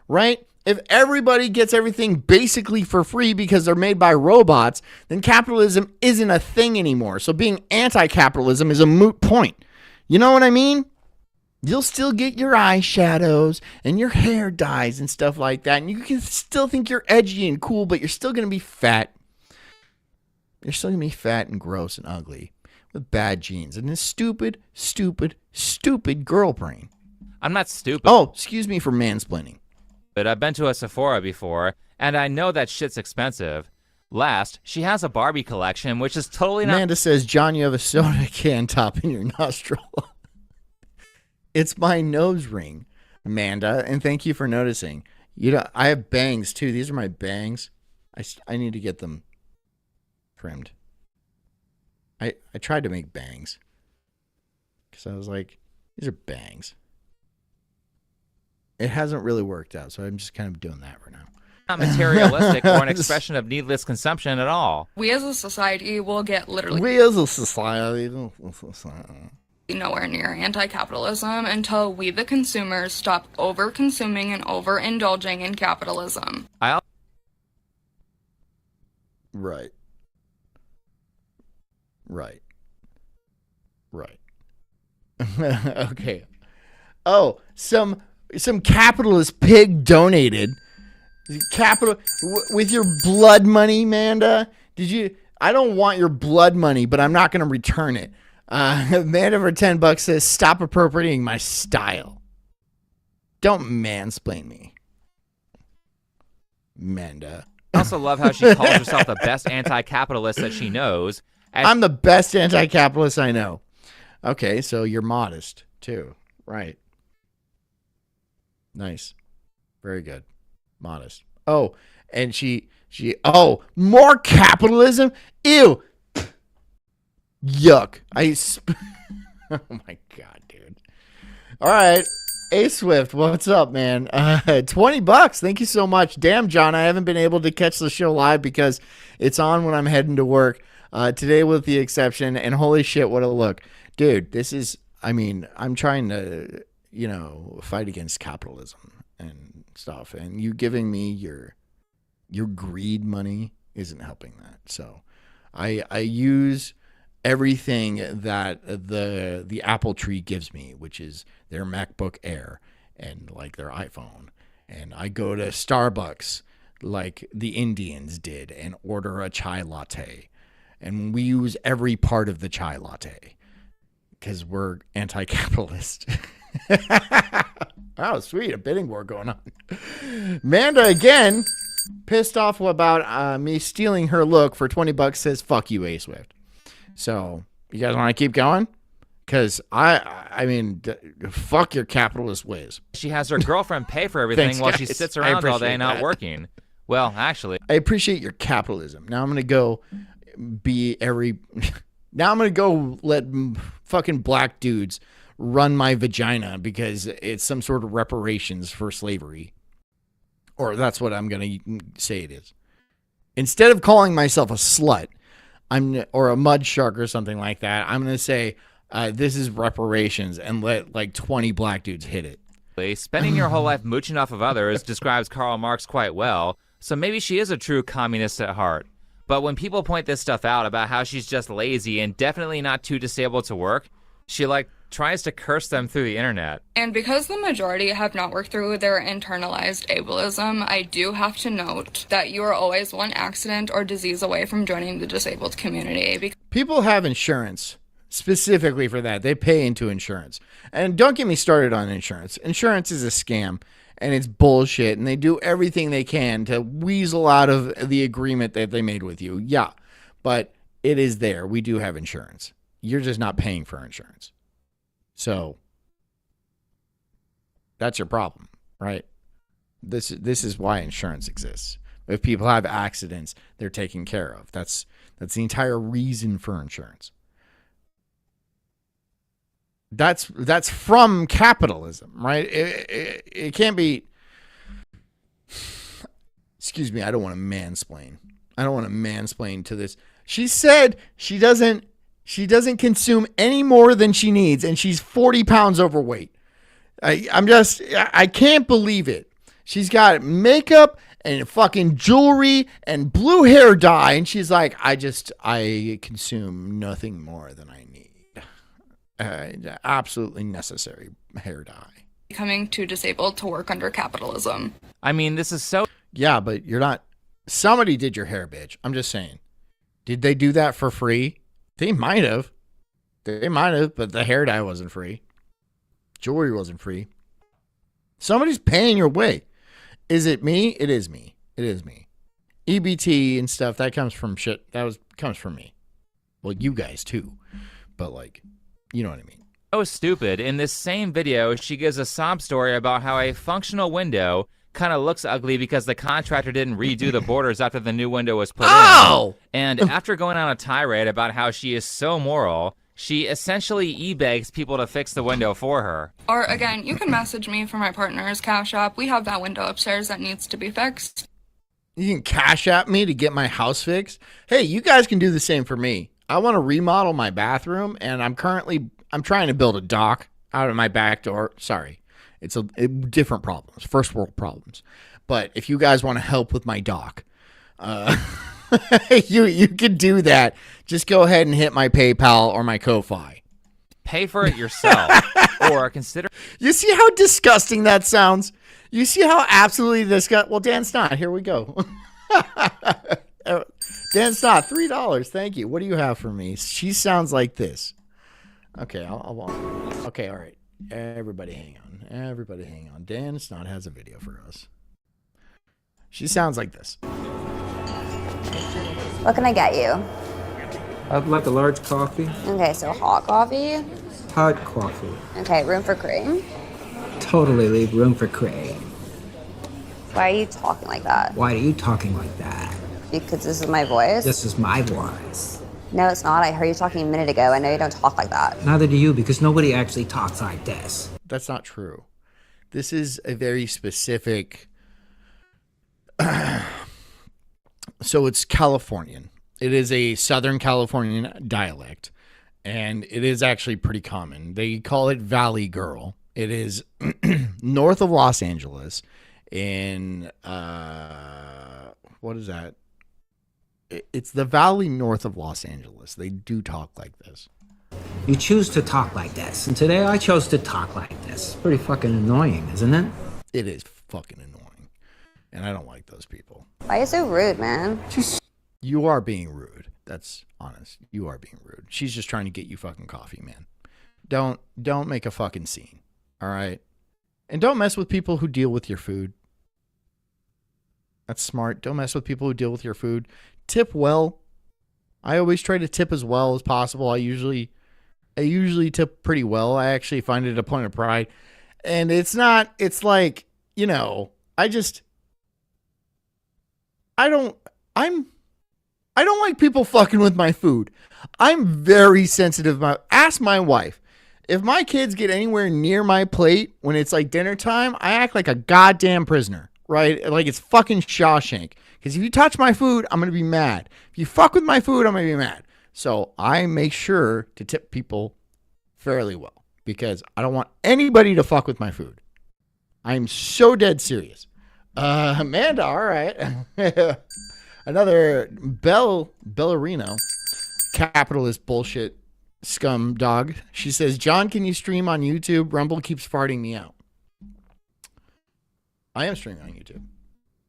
right? If everybody gets everything basically for free because they're made by robots, then capitalism isn't a thing anymore. So being anti-capitalism is a moot point. You know what I mean? You'll still get your eyeshadows and your hair dyes and stuff like that. And you can still think you're edgy and cool, but you're still going to be fat. You're still going to be fat and gross and ugly with bad genes and this stupid girl brain. I'm not stupid. Oh, excuse me for mansplaining. But I've been to a Sephora before, and I know that shit's expensive. Last, she has a Barbie collection, which is totally not... Amanda says, John, you have a soda can top in your nostril. It's my nose ring, Amanda, and thank you for noticing. You know, I have bangs, too. These are my bangs. I need to get them trimmed. I tried to make bangs because I was like, these are bangs. It hasn't really worked out, so I'm just kind of doing that right now. Not materialistic or an expression of needless consumption at all. We as a society will get literally nowhere near anti-capitalism until we, the consumers, stop over-consuming and overindulging in capitalism. Right. Okay. Oh, some capitalist pig donated with your blood money, Amanda. I don't want your blood money, but I'm not going to return it. Amanda for $10 says, stop appropriating my style. Don't mansplain me, Amanda. I also love how she calls herself the best anti-capitalist that she knows. I'm the best anti-capitalist I know. Okay, so you're modest, too. Right. Nice. Very good. Modest. Oh, and oh, more capitalism? Ew. Yuck. Oh my God, dude. All right. A Swift, what's up, man? $20. Thank you so much. Damn, John, I haven't been able to catch the show live because it's on when I'm heading to work. Today with the exception, and holy shit, what a look. Dude, this is, I mean, I'm trying to, fight against capitalism and stuff, and you giving me your greed money isn't helping that. So I use everything that the Apple tree gives me, which is their MacBook Air and like their iPhone. And I go to Starbucks like the Indians did and order a chai latte. And we use every part of the chai latte because we're anti-capitalist. Oh, sweet. A bidding war going on. Manda, again, pissed off about me stealing her look for $20, says, fuck you, A Swift. So, you guys want to keep going? Because, I mean, fuck your capitalist ways. She has her girlfriend pay for everything Thanks, while guys. she sits around all day not working. Well, actually. I appreciate your capitalism. Now I'm going to go now I'm going to go let fucking black dudes run my vagina because it's some sort of reparations for slavery. Or that's what I'm going to say it is. Instead of calling myself a slut, or a mud shark or something like that, I'm going to say this is reparations and let like 20 black dudes hit it. Spending your whole life mooching off of others describes Karl Marx quite well, so maybe she is a true communist at heart. But when people point this stuff out about how she's just lazy and definitely not too disabled to work, she tries to curse them through the internet. And because the majority have not worked through their internalized ableism, I do have to note that you are always one accident or disease away from joining the disabled community. People have insurance specifically for that. They pay into insurance. And don't get me started on insurance. Insurance is a scam and it's bullshit, and they do everything they can to weasel out of the agreement that they made with you. Yeah, but it is there. We do have insurance. You're just not paying for insurance. So that's your problem, right? This is why insurance exists. If people have accidents, they're taken care of. That's the entire reason for insurance. That's from capitalism, right? It can't be. Excuse me, I don't want to mansplain. I don't want to mansplain to this. She said she doesn't consume any more than she needs, and she's 40 pounds overweight. I can't believe it. She's got makeup and fucking jewelry and blue hair dye, and she's like, I consume nothing more than I need. Absolutely necessary hair dye. Becoming too disabled to work under capitalism. I mean, this is so... Yeah, but you're not... Somebody did your hair, bitch. I'm just saying. Did they do that for free? They might have. But the hair dye wasn't free. Jewelry wasn't free. Somebody's paying your way. Is it me? It is me. It is me. EBT and stuff, that comes from shit. Comes from me. Well, you guys too. But you know what I mean. So stupid. In this same video, she gives a sob story about how a functional window kind of looks ugly because the contractor didn't redo the borders after the new window was put in. And after going on a tirade about how she is so moral, she essentially e-begs people to fix the window for her. Or again, you can message me for my partner's Cash App. We have that window upstairs that needs to be fixed. You can Cash App me to get my house fixed. Hey, you guys can do the same for me. I want to remodel my bathroom, and I'm trying to build a dock out of my back door. Sorry. It's different problems, first world problems. But if you guys want to help with my dock, you can do that. Just go ahead and hit my PayPal or my Ko-Fi. Pay for it yourself, or consider. You see how disgusting that sounds? You see how absolutely disgusting? Well, Dan Snott, here we go. Dan Snott, $3. Thank you. What do you have for me? She sounds like this. Okay, okay, all right. Everybody hang on. Dan Snott has a video for us. She sounds like this. What can I get you? I'd like a large coffee. Okay, so hot coffee? Hot coffee. Okay, room for cream? totally leave room for Craig. Why are you talking like that? Why are you talking like that? Because this is my voice? This is my voice. No, it's not. I heard you talking a minute ago. I know you don't talk like that. Neither do you, because nobody actually talks like this. That's not true. This is a very specific... So it's Californian. It is a Southern Californian dialect, and it is actually pretty common. They call it Valley Girl. It is north of Los Angeles in, what is that? It's the valley north of Los Angeles. They do talk like this. You choose to talk like this, and today I chose to talk like this. Pretty fucking annoying, isn't it? It is fucking annoying, and I don't like those people. Why are you so rude, man? You are being rude. That's honest. You are being rude. She's just trying to get you fucking coffee, man. Don't make a fucking scene. All right? And don't mess with people who deal with your food. That's smart. Don't mess with people who deal with your food. Tip well. I always try to tip as well as possible. I usually tip pretty well. I actually find it a point of pride. And it's like, you know, I don't like people fucking with my food. I'm very sensitive. Ask my wife. If my kids get anywhere near my plate when it's like dinner time, I act like a goddamn prisoner, right? Like it's fucking Shawshank. Because if you touch my food, I'm going to be mad. If you fuck with my food, I'm going to be mad. So I make sure to tip people fairly well because I don't want anybody to fuck with my food. I'm so dead serious. Amanda, all right. Another Bellarino, capitalist bullshit scum dog. She says, John, can you stream on YouTube? Rumble keeps farting me out. I am streaming on YouTube.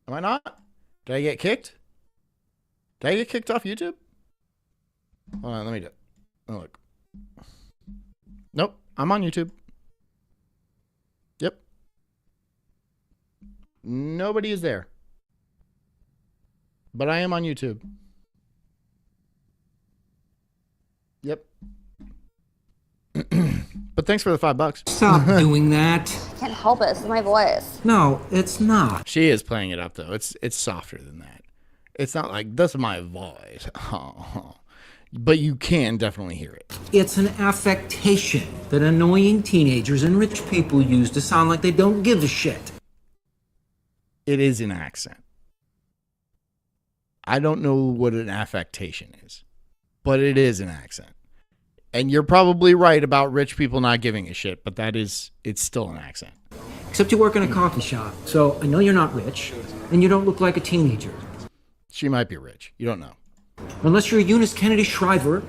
Am I not? Did I get kicked? Did I get kicked off YouTube? Hold on, let me do it. Oh, look. Nope, I'm on YouTube. Yep. Nobody is there. But I am on YouTube. Yep. But thanks for the $5. Stop doing that. I can't help it. This is my voice. No, it's not. She is playing it up, though. It's softer than that. It's not like, that's my voice. But you can definitely hear it. It's an affectation that annoying teenagers and rich people use to sound like they don't give a shit. It is an accent. I don't know what an affectation is, but it is an accent. And you're probably right about rich people not giving a shit, but it's still an accent. Except you work in a coffee shop, so I know you're not rich, and you don't look like a teenager. She might be rich. You don't know. Unless you're Eunice Kennedy Shriver,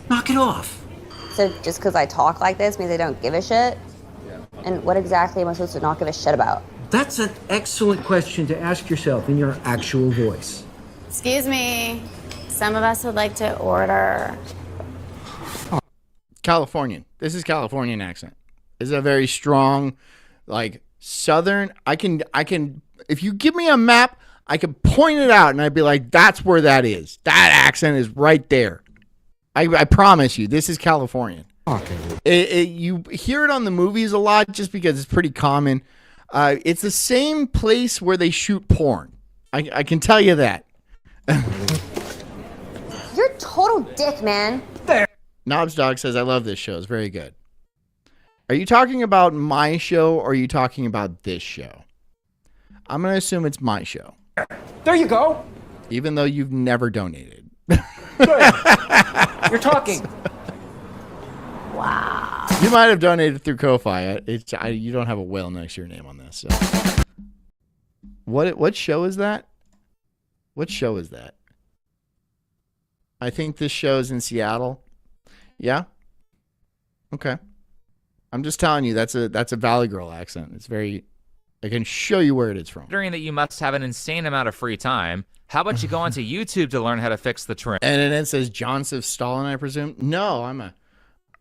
knock it off. So just because I talk like this means I don't give a shit? Yeah. And what exactly am I supposed to not give a shit about? That's an excellent question to ask yourself in your actual voice. Excuse me. Some of us would like to order. Californian. This is Californian accent. This is a very strong, like, Southern. I can, if you give me a map, I can point it out and I'd be like, that's where that is. That accent is right there. I promise you, this is Californian. Okay. You hear it on the movies a lot just because it's pretty common. It's the same place where they shoot porn. I can tell you that. You're a total dick, man. Knobs Dog says, I love this show. It's very good. Are you talking about my show or are you talking about this show? I'm going to assume it's my show. There you go. Even though you've never donated. Good. You're talking. Wow. You might have donated through Ko-Fi. You don't have a whale next to your name on this. So. What show is that? What show is that? I think this show is in Seattle. Yeah? Okay. I'm just telling you, that's a Valley Girl accent. It's very... I can show you where it is from. Considering that you must have an insane amount of free time, how about you go onto YouTube to learn how to fix the trim? And then it says Joseph Stalin, I presume. No,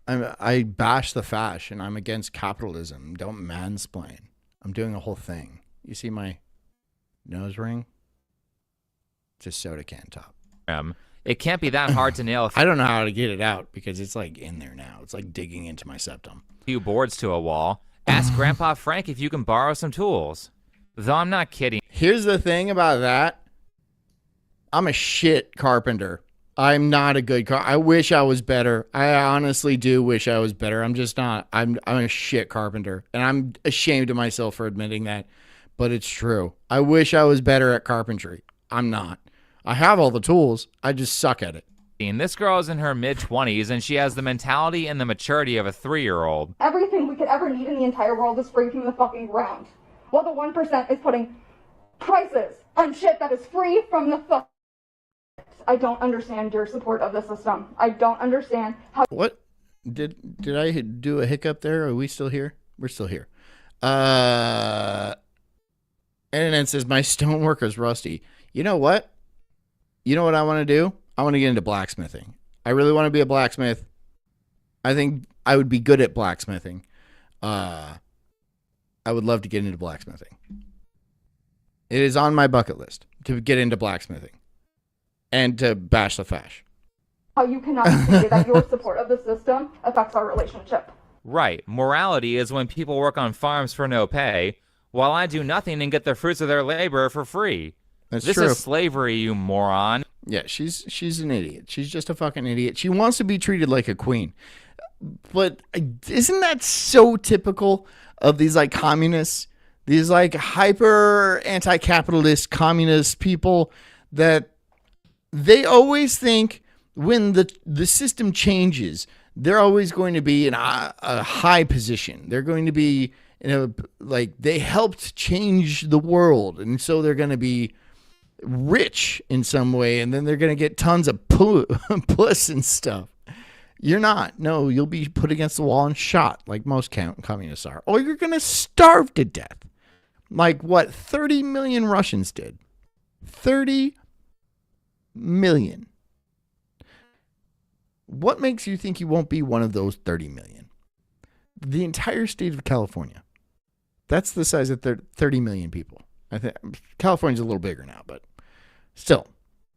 I bash the fash, and I'm against capitalism. Don't mansplain. I'm doing a whole thing. You see my nose ring? It's a soda can top. It can't be that hard to nail. I don't know how to get it out because it's like in there now. It's like digging into my septum. Few boards to a wall. Ask Grandpa Frank if you can borrow some tools. Though I'm not kidding. Here's the thing about that. I'm a shit carpenter. I'm not a good I wish I was better. I honestly do wish I was better. I'm just not. I'm a shit carpenter. And I'm ashamed of myself for admitting that. But it's true. I wish I was better at carpentry. I'm not. I have all the tools. I just suck at it. This girl is in her mid-20s, and she has the mentality and the maturity of a 3-year-old. Everything we could ever need in the entire world is free from the fucking ground. While the 1% is putting prices on shit that is free from the fuck. I don't understand your support of the system. I don't understand how. What? Did I do a hiccup there? Are we still here? We're still here. And then it says, my stoneworker's rusty. You know what? You know what I want to do? I want to get into blacksmithing. I really want to be a blacksmith. I think I would be good at blacksmithing. I would love to get into blacksmithing. It is on my bucket list to get into blacksmithing and to bash the fash. How you cannot say that your support of the system affects our relationship. Right. Morality is when people work on farms for no pay, while I do nothing and get the fruits of their labor for free. That's this true. is slavery, you moron. Yeah, she's an idiot. She's just a fucking idiot. She wants to be treated like a queen. But isn't that so typical of these like communists, these like hyper anti-capitalist communist people, that they always think when the system changes, they're always going to be in a high position. They're going to be, like they helped change the world, and so they're going to be rich in some way, and then they're going to get tons of puss and stuff. You're not. No, you'll be put against the wall and shot like most communists are. Or you're going to starve to death. Like what 30 million Russians did. 30 million. What makes you think you won't be one of those 30 million? The entire state of California. That's the size of 30 million people. I think California's a little bigger now, but still.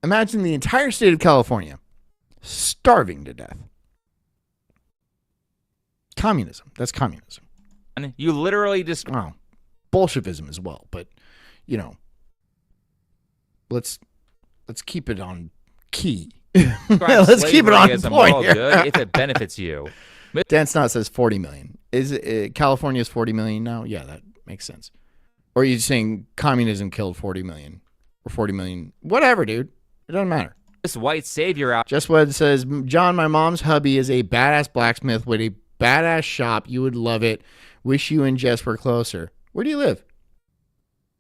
Imagine the entire state of California starving to death. Communism. That's communism. You literally just... Wow. Bolshevism as well, but, let's keep it on key. Let's keep it on point here. Good if it benefits you. Dan Snot says 40 million. Is it California's 40 million now? Yeah, that makes sense. Or are you saying communism killed 40 million? Or 40 million? Whatever, dude. It doesn't matter. This white savior out. Just what it says, John, my mom's hubby is a badass blacksmith with a badass shop. You would love it. Wish you and Jess were closer. Where do you live?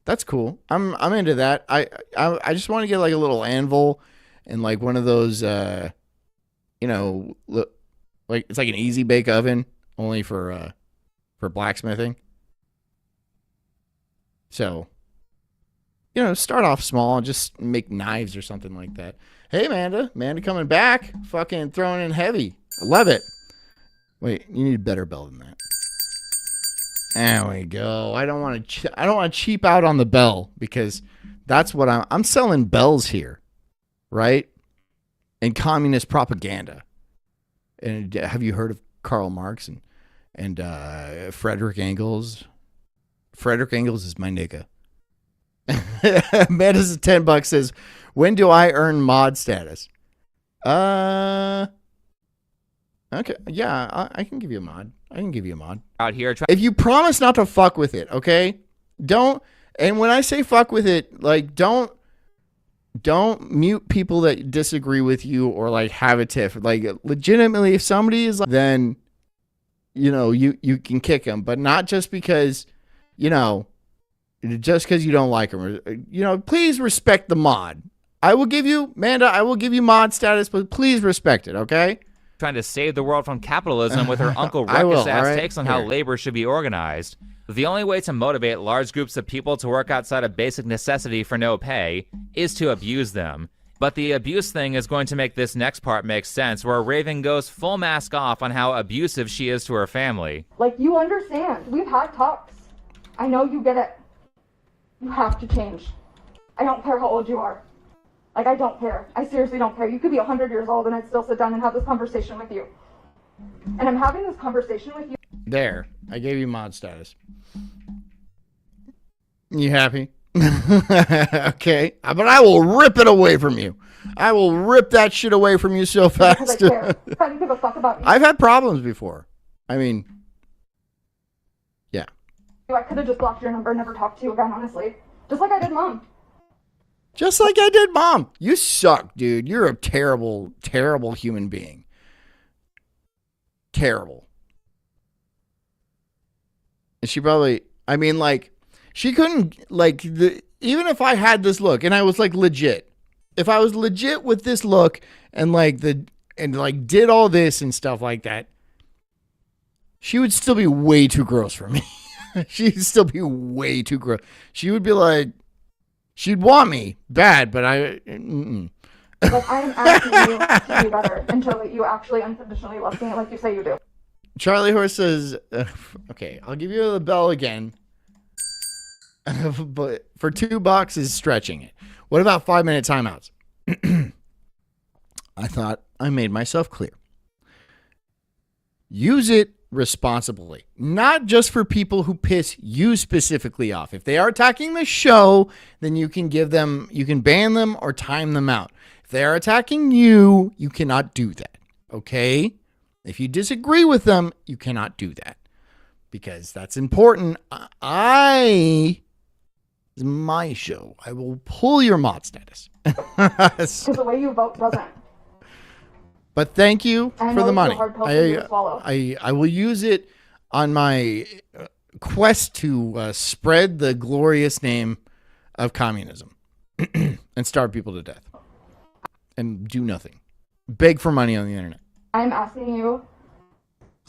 That's cool. I'm into that. I just want to get like a little anvil and like one of those like it's like an easy bake oven only for blacksmithing. So, start off small, just make knives or something like that. Hey, Amanda coming back, fucking throwing in heavy. I love it. Wait, you need a better bell than that. There we go. I don't want to cheap out on the bell because that's what I'm selling bells here, right? And communist propaganda. And have you heard of Karl Marx and Frederick Engels? Frederick Engels is my nigga. Amanda's $10 says, when do I earn mod status? Okay, yeah, I can give you a mod. Out here. If you promise not to fuck with it, okay? Don't, and when I say fuck with it, like don't mute people that disagree with you or like have a tiff. Like legitimately, if somebody is like, then, you can kick them, but not just because, just because you don't like them. Or, please respect the mod. I will give you mod status, but please respect it, okay? Trying to save the world from capitalism with her Uncle Ruckus-ass takes on how labor should be organized. The only way to motivate large groups of people to work outside of basic necessity for no pay is to abuse them. But the abuse thing is going to make this next part make sense, where Raven goes full mask off on how abusive she is to her family. Like, you understand. We've had talks. I know you get it. You have to change. I don't care how old you are. Like, I don't care. I seriously don't care. You could be 100 years old and I'd still sit down and have this conversation with you. And I'm having this conversation with you. There. I gave you mod status. You happy? Okay. But I will rip it away from you. I will rip that shit away from you so fast. Because I care. I don't give a fuck about you. I've had problems before. I mean, yeah. I could have just blocked your number and never talked to you again, honestly. Just like I did Mom. Just like I did Mom. You suck, dude. You're a terrible, terrible human being. Terrible. And she probably, I mean, like, she couldn't, like, even if I had this look and I was like legit, if I was legit with this look and did all this and stuff like that, she would still be way too gross for me. She'd still be way too gross. She would be like, she'd want me bad, but Like, I'm asking you to do better and show that you actually unconditionally love me like you say you do. Charlie Horse says, okay, I'll give you the bell again. But for $2 is stretching it. What about 5-minute timeouts? I thought I made myself clear. Use it responsibly, not just for people who piss you specifically off. If they are attacking the show, then you can ban them or time them out. If they are attacking you, you cannot do that. Okay? If you disagree with them, you cannot do that because that's important. It's my show. I will pull your mod status. Because the way you vote doesn't. But thank you for the money. I will use it on my quest to spread the glorious name of communism and starve people to death and do nothing. Beg for money on the internet. I'm asking you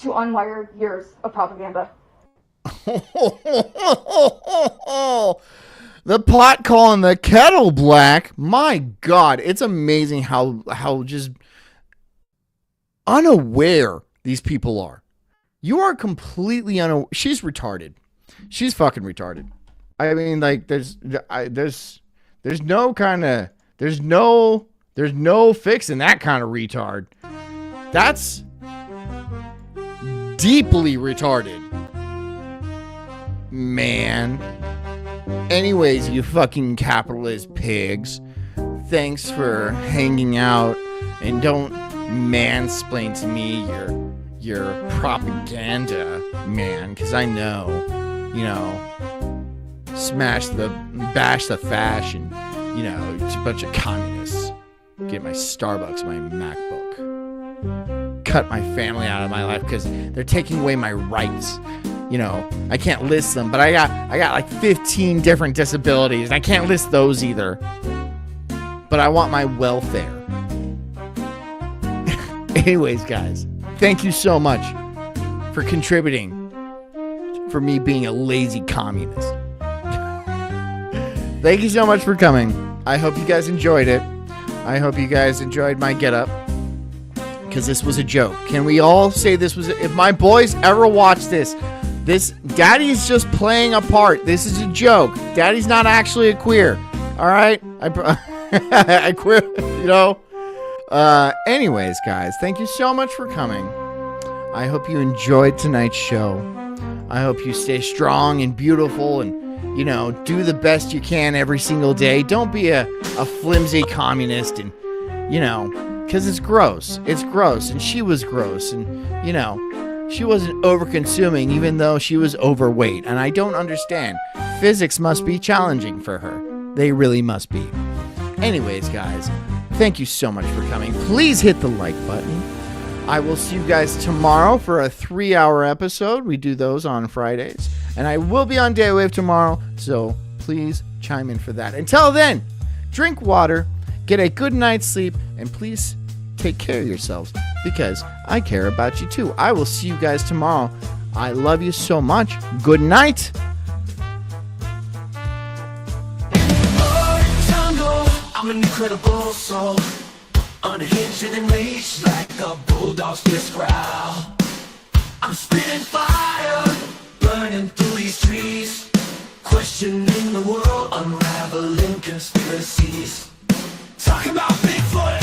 to unwire years of propaganda. The pot calling the kettle black. My God, it's amazing how just unaware these people are. You are completely unaware. She's retarded. She's fucking retarded. I mean, like, there's no fixing that kind of retard. That's deeply retarded, man. Anyways, you fucking capitalist pigs, thanks for hanging out, and don't mansplain to me your propaganda, man, because I know, bash the fash, and, it's a bunch of communists. Get my Starbucks, my MacBook. Cut my family out of my life because they're taking away my rights. I can't list them, but I got like 15 different disabilities, and I can't list those either. But I want my welfare. Anyways, guys, thank you so much for contributing for me being a lazy communist. Thank you so much for coming. I hope you guys enjoyed it. I hope you guys enjoyed my getup, because this was a joke. Can we all say this was? If my boys ever watch this, Daddy's just playing a part. This is a joke. Daddy's not actually a queer. All right, I queer. Anyways, guys, thank you so much for coming. I hope you enjoyed tonight's show. I hope you stay strong and beautiful, and do the best you can every single day. Don't be a flimsy communist, and because it's gross. It's gross, and she was gross, and she wasn't over-consuming even though she was overweight, and I don't understand. Physics must be challenging for her. They really must be. Anyways, guys, thank you so much for coming. Please hit the like button. I will see you guys tomorrow for a 3-hour episode. We do those on Fridays. And I will be on Daywave tomorrow, so please chime in for that. Until then, drink water, get a good night's sleep, and please take care of yourselves, because I care about you too. I will see you guys tomorrow. I love you so much. Good night. I'm an incredible soul, unhinged and enraged like a bulldog's fierce growl. I'm spitting fire, burning through these trees, questioning the world, unraveling conspiracies. Talking about Bigfoot.